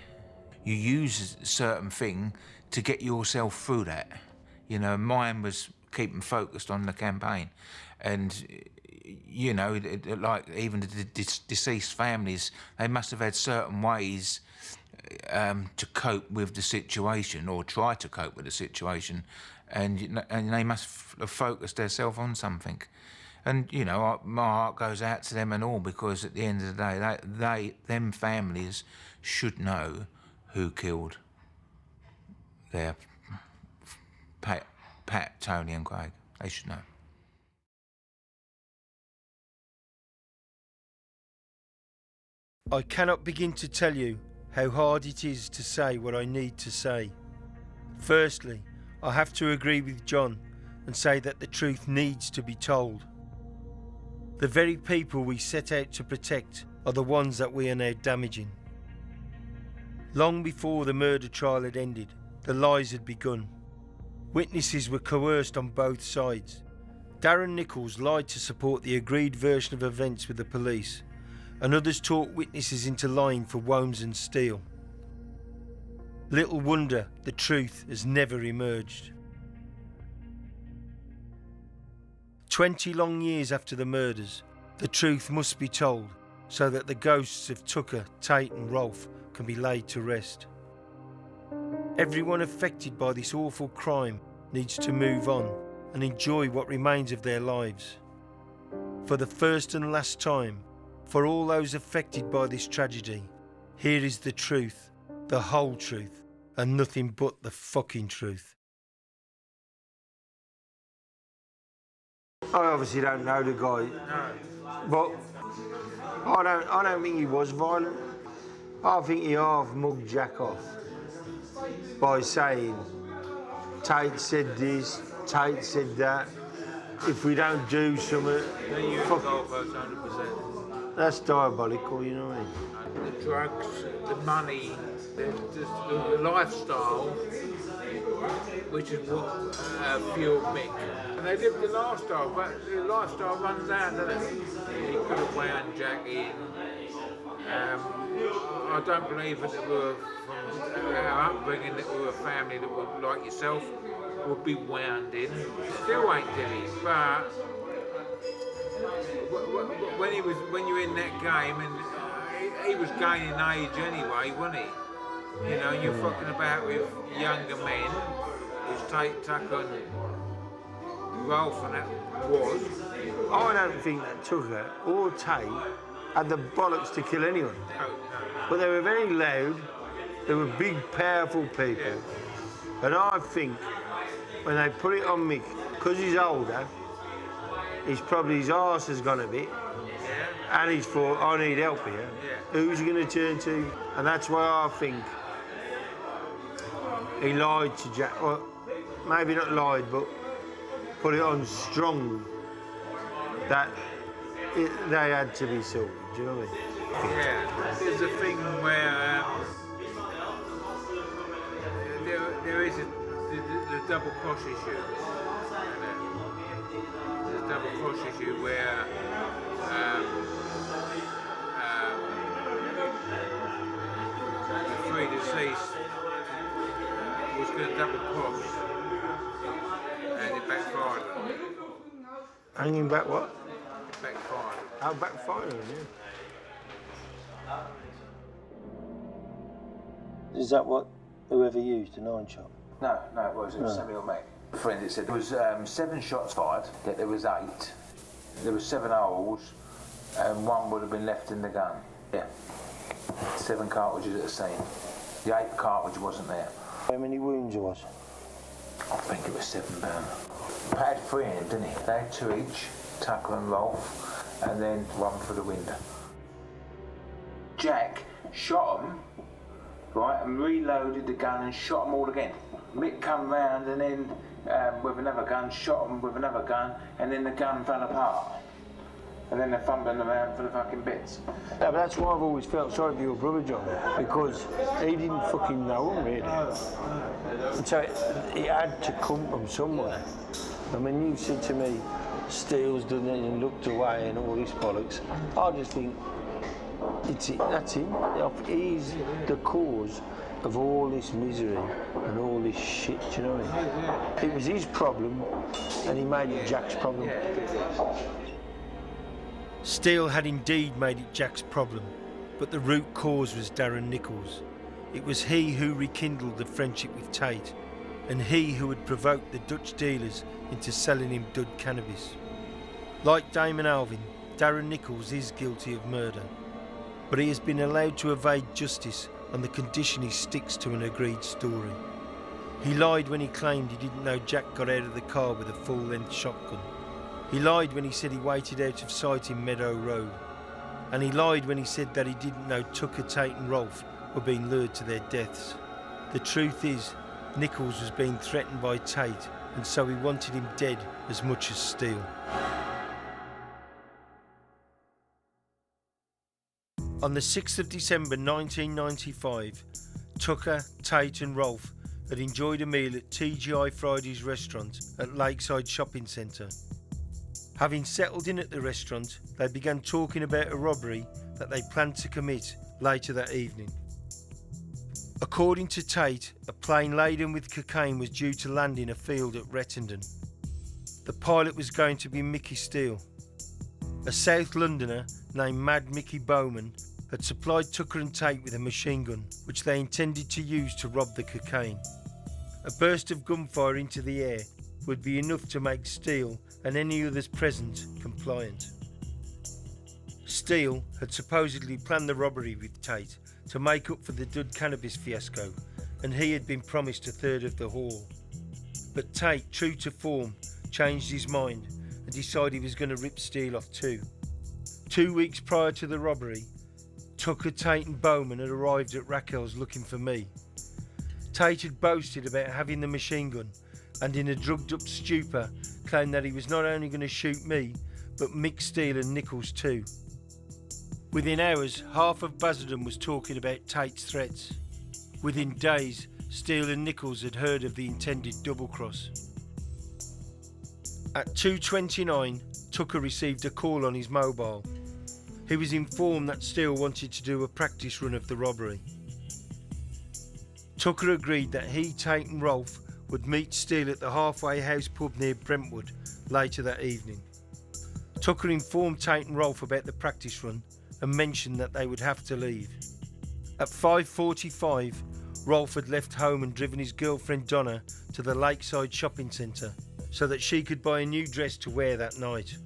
You use a certain thing to get yourself through that. You know, mine was keeping focused on the campaign, and you know, like even the deceased families, they must have had certain ways to cope with the situation, or try to cope with the situation, and they must have focused themselves on something. And you know, my heart goes out to them and all, because at the end of the day, them families should know who killed their Pat, Tony and Craig. They should know. I cannot begin to tell you how hard it is to say what I need to say. Firstly, I have to agree with John and say that the truth needs to be told. The very people we set out to protect are the ones that we are now damaging. Long before the murder trial had ended, the lies had begun. Witnesses were coerced on both sides. Darren Nichols lied to support the agreed version of events with the police, and others talked witnesses into lying for Wilmes and Steele. Little wonder the truth has never emerged. 20 long years after the murders, the truth must be told so that the ghosts of Tucker, Tate and Rolfe can be laid to rest. Everyone affected by this awful crime needs to move on and enjoy what remains of their lives. For the first and last time, for all those affected by this tragedy, here is the truth, the whole truth, and nothing but the fucking truth. I obviously don't know the guy, but I don't think he was violent. I think he half mugged Jack off by saying, Tate said this, Tate said that. If we don't do something, that's diabolical, you know what I mean? The drugs, the money, the lifestyle, which is what fueled Mick. And they lived the lifestyle, but the lifestyle runs out, doesn't it? He could have wound Jack in. I don't believe that we were, from our upbringing, that we were a family that would, like yourself, would be wound in. Still ain't, did he? But when you're in that game, and he was gaining age anyway, wasn't he? You know, you're fucking about with younger men, which Tate, Tucker and Rolfe and that was. I don't think that Tucker or Tate had the bollocks to kill anyone. No. But they were very loud, they were big, powerful people. Yeah. And I think when they put it on Mick, because he's older, his arse has gone a bit, and he's thought, I need help here. Yeah. Who's he going to turn to? And that's why I think he lied to Jack. Well, maybe not lied, but put it on strong that they had to be sorted. Do you know what I mean? Yeah, there's a thing where the double cross issue. The double cross issue where the three deceased was going to double cross and it backfired. Hanging back what? It backfired. Oh, backfired, yeah. Is that what whoever used, a 9-shot? No, it was Samuel Mack. Forensic said there was 7 shots fired, yet there was 8. There was 7 holes, and 1 would have been left in the gun. Yeah. 7 cartridges at the scene. The 8th cartridge wasn't there. How many wounds there was? I think it was 7 burn. Pat had 3 in him, didn't he? They had 2 each, Tucker and Rolf, and then 1 for the window. Jack shot them, right, and reloaded the gun and shot them all again. Mick come round and then with another gun, shot them with another gun, and then the gun fell apart. And then they're fumbling around for the fucking bits. Yeah, but that's why I've always felt sorry for your brother, John, because he didn't fucking know him, really. And so it had to come from somewhere. I mean, you said to me, Steele's done it and looked away and all this bollocks. I just think, that's him. He's the cause of all this misery and all this shit, do you know what I mean? It was his problem, and he made it Jack's problem. Steele had indeed made it Jack's problem, but the root cause was Darren Nichols. It was he who rekindled the friendship with Tate, and he who had provoked the Dutch dealers into selling him dud cannabis. Like Damon Alvin, Darren Nichols is guilty of murder, but he has been allowed to evade justice on the condition he sticks to an agreed story. He lied when he claimed he didn't know Jack got out of the car with a full-length shotgun. He lied when he said he waited out of sight in Meadow Road. And he lied when he said that he didn't know Tucker, Tate and Rolf were being lured to their deaths. The truth is, Nichols was being threatened by Tate, and so he wanted him dead as much as Steele. On the 6th of December 1995, Tucker, Tate and Rolf had enjoyed a meal at TGI Friday's restaurant at Lakeside Shopping Centre. Having settled in at the restaurant, they began talking about a robbery that they planned to commit later that evening. According to Tate, a plane laden with cocaine was due to land in a field at Rettendon. The pilot was going to be Mickey Steele. A South Londoner named Mad Mickey Bowman had supplied Tucker and Tate with a machine gun, which they intended to use to rob the cocaine. A burst of gunfire into the air would be enough to make Steele and any others present compliant. Steele had supposedly planned the robbery with Tate to make up for the dud cannabis fiasco, and he had been promised a third of the haul. But Tate, true to form, changed his mind and decided he was going to rip Steele off too. 2 weeks prior to the robbery, Tucker, Tate and Bowman had arrived at Raquel's looking for me. Tate had boasted about having the machine gun and in a drugged up stupor claimed that he was not only going to shoot me, but Mick Steele and Nichols too. Within hours, half of Basildon was talking about Tate's threats. Within days, Steele and Nichols had heard of the intended double cross. At 2:29, Tucker received a call on his mobile. He was informed that Steele wanted to do a practice run of the robbery. Tucker agreed that he, Tate and Rolf would meet Steele at the Halfway House pub near Brentwood later that evening. Tucker informed Tate and Rolf about the practice run and mentioned that they would have to leave. At 5:45, Rolf had left home and driven his girlfriend Donna to the Lakeside Shopping Centre so that she could buy a new dress to wear that night.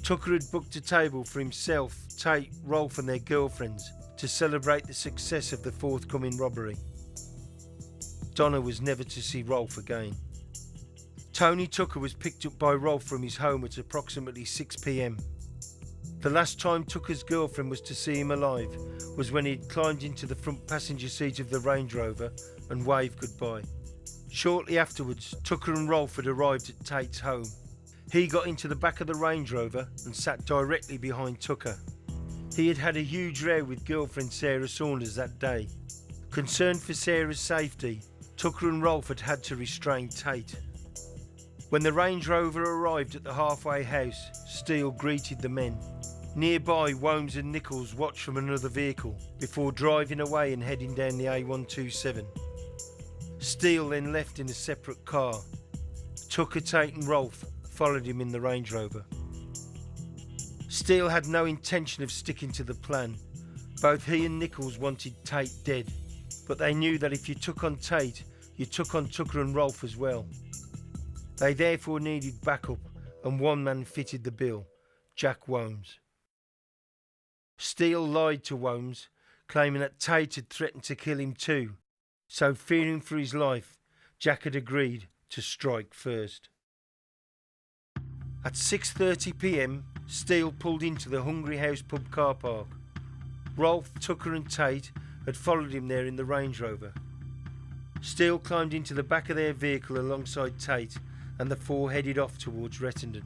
Tucker had booked a table for himself, Tate, Rolf and their girlfriends to celebrate the success of the forthcoming robbery. Donna was never to see Rolf again. Tony Tucker was picked up by Rolf from his home at approximately 6 p.m. The last time Tucker's girlfriend was to see him alive was when he had climbed into the front passenger seat of the Range Rover and waved goodbye. Shortly afterwards, Tucker and Rolf had arrived at Tate's home. He got into the back of the Range Rover and sat directly behind Tucker. He had had a huge row with girlfriend Sarah Saunders that day. Concerned for Sarah's safety, Tucker and Rolfe had had to restrain Tate. When the Range Rover arrived at the halfway house, Steele greeted the men. Nearby, Womes and Nichols watched from another vehicle before driving away and heading down the A127. Steele then left in a separate car. Tucker, Tate and Rolfe followed him in the Range Rover. Steele had no intention of sticking to the plan. Both he and Nichols wanted Tate dead, but they knew that if you took on Tate, you took on Tucker and Rolfe as well. They therefore needed backup, and one man fitted the bill, Jack Womes. Steele lied to Womes, claiming that Tate had threatened to kill him too, so fearing for his life, Jack had agreed to strike first. At 6:30 p.m, Steele pulled into the Hungry House pub car park. Rolfe, Tucker and Tate had followed him there in the Range Rover. Steele climbed into the back of their vehicle alongside Tate, and the four headed off towards Rettendon.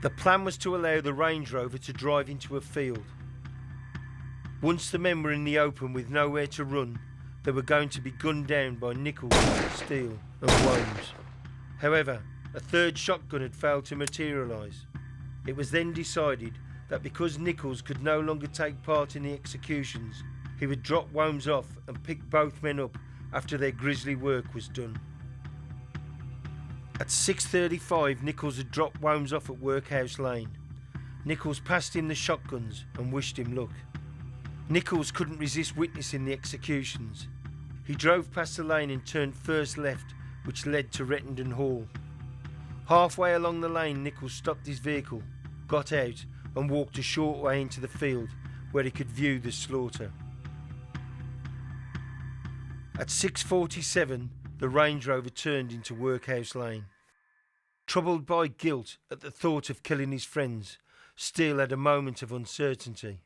The plan was to allow the Range Rover to drive into a field. Once the men were in the open with nowhere to run, they were going to be gunned down by Nichols, Steele and Womes. However, a third shotgun had failed to materialise. It was then decided that because Nichols could no longer take part in the executions, he would drop Womes off and pick both men up after their grisly work was done. At 6:35, Nichols had dropped Womes off at Workhouse Lane. Nichols passed him the shotguns and wished him luck. Nichols couldn't resist witnessing the executions. He drove past the lane and turned first left, which led to Rettendon Hall. Halfway along the lane, Nichols stopped his vehicle, got out and walked a short way into the field where he could view the slaughter. At 6:47, the Range Rover turned into Workhouse Lane. Troubled by guilt at the thought of killing his friends, Steele had a moment of uncertainty.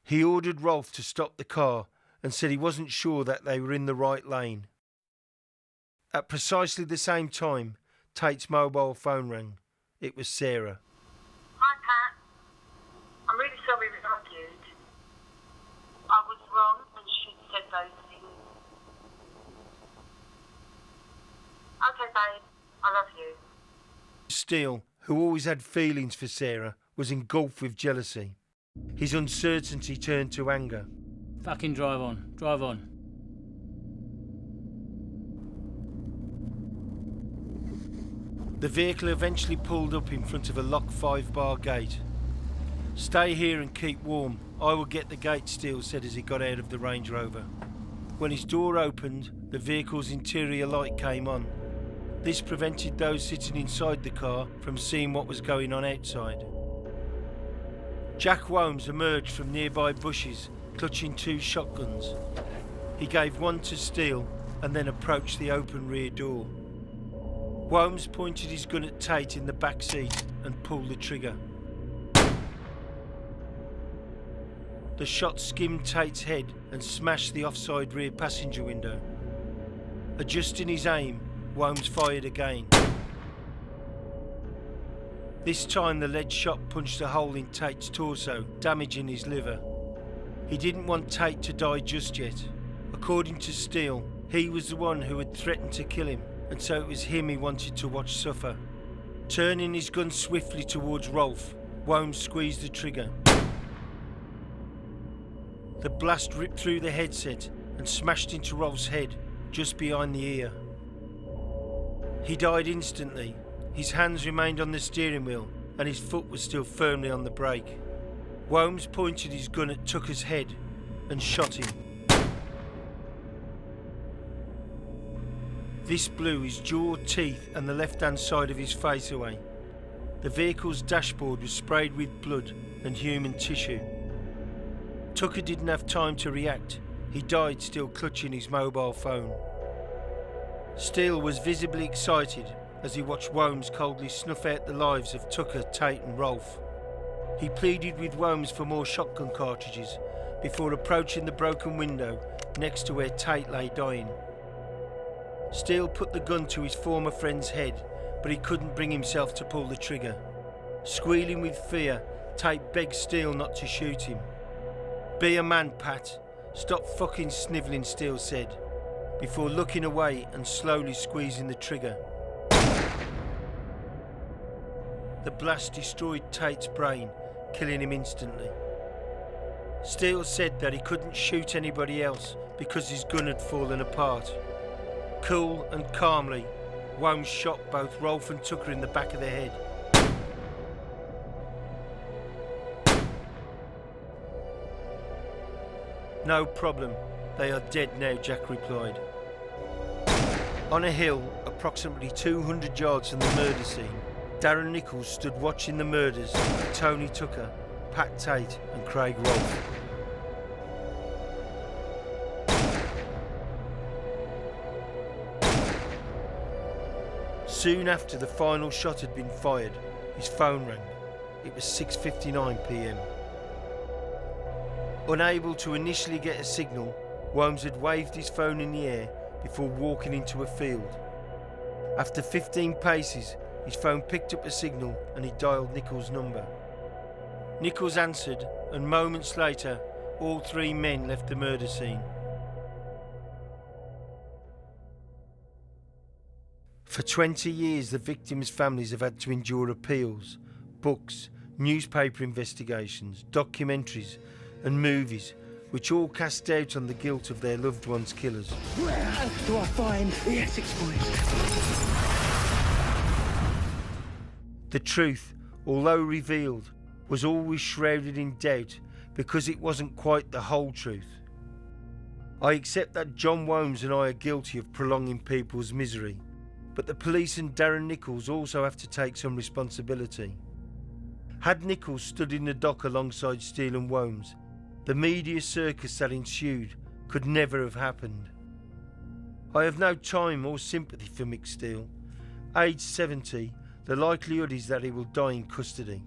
He ordered Rolfe to stop the car and said he wasn't sure that they were in the right lane. At precisely the same time, Tate's mobile phone rang. It was Sarah. Hi, Pat. I'm really sorry we argued. I was wrong and shouldn't have said those things. Okay, babe. I love you. Steele, who always had feelings for Sarah, was engulfed with jealousy. His uncertainty turned to anger. Fucking drive on. Drive on. The vehicle eventually pulled up in front of a locked 5-bar gate. Stay here and keep warm. I will get the gate, Steele said as he got out of the Range Rover. When his door opened, the vehicle's interior light came on. This prevented those sitting inside the car from seeing what was going on outside. Jack Womes emerged from nearby bushes, clutching 2 shotguns. He gave one to Steele and then approached the open rear door. Womes pointed his gun at Tate in the back seat and pulled the trigger. The shot skimmed Tate's head and smashed the offside rear passenger window. Adjusting his aim, Womes fired again. This time the lead shot punched a hole in Tate's torso, damaging his liver. He didn't want Tate to die just yet. According to Steele, he was the one who had threatened to kill him, and so it was him he wanted to watch suffer. Turning his gun swiftly towards Rolfe, Womes squeezed the trigger. The blast ripped through the headset and smashed into Rolfe's head, just behind the ear. He died instantly. His hands remained on the steering wheel and his foot was still firmly on the brake. Womes pointed his gun at Tucker's head and shot him. This blew his jaw, teeth and the left-hand side of his face away. The vehicle's dashboard was sprayed with blood and human tissue. Tucker didn't have time to react. He died still clutching his mobile phone. Steele was visibly excited as he watched Womes coldly snuff out the lives of Tucker, Tate and Rolfe. He pleaded with Womes for more shotgun cartridges before approaching the broken window next to where Tate lay dying. Steele put the gun to his former friend's head, but he couldn't bring himself to pull the trigger. Squealing with fear, Tate begged Steele not to shoot him. "Be a man, Pat. Stop fucking snivelling," Steele said. before looking away and slowly squeezing the trigger. The blast destroyed Tate's brain, killing him instantly. Steele said that he couldn't shoot anybody else because his gun had fallen apart. Cool and calmly, Wholmes shot both Rolfe and Tucker in the back of the head. No problem, they are dead now, Jack replied. On a hill, approximately 200 yards from the murder scene, Darren Nichols stood watching the murders of Tony Tucker, Pat Tate and Craig Rolfe. Soon after the final shot had been fired, his phone rang. It was 6:59 p.m. Unable to initially get a signal, Wholmes had waved his phone in the air before walking into a field. After 15 paces, his phone picked up a signal and he dialed Nichols' number. Nichols answered, and moments later, all three men left the murder scene. For 20 years, the victims' families have had to endure appeals, books, newspaper investigations, documentaries and movies, which all cast doubt on the guilt of their loved ones' killers. Where do I find the Essex Boys? The truth, although revealed, was always shrouded in doubt because it wasn't quite the whole truth. I accept that John Wholmes and I are guilty of prolonging people's misery, but the police and Darren Nichols also have to take some responsibility. Had Nichols stood in the dock alongside Steele and Wholmes, the media circus that ensued could never have happened. I have no time or sympathy for Mick Steele. Aged 70, the likelihood is that he will die in custody.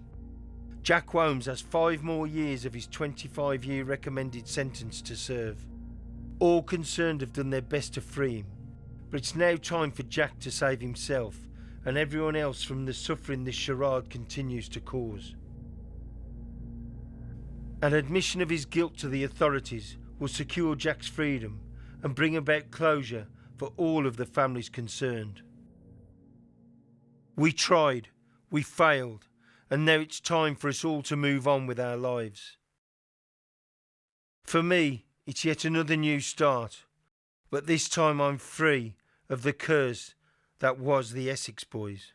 Jack Wholmes has 5 more years of his 25-year recommended sentence to serve. All concerned have done their best to free him, but it's now time for Jack to save himself and everyone else from the suffering this charade continues to cause. An admission of his guilt to the authorities will secure Jack's freedom and bring about closure for all of the families concerned. We tried, we failed, and now it's time for us all to move on with our lives. For me, it's yet another new start, but this time I'm free of the curse that was the Essex Boys.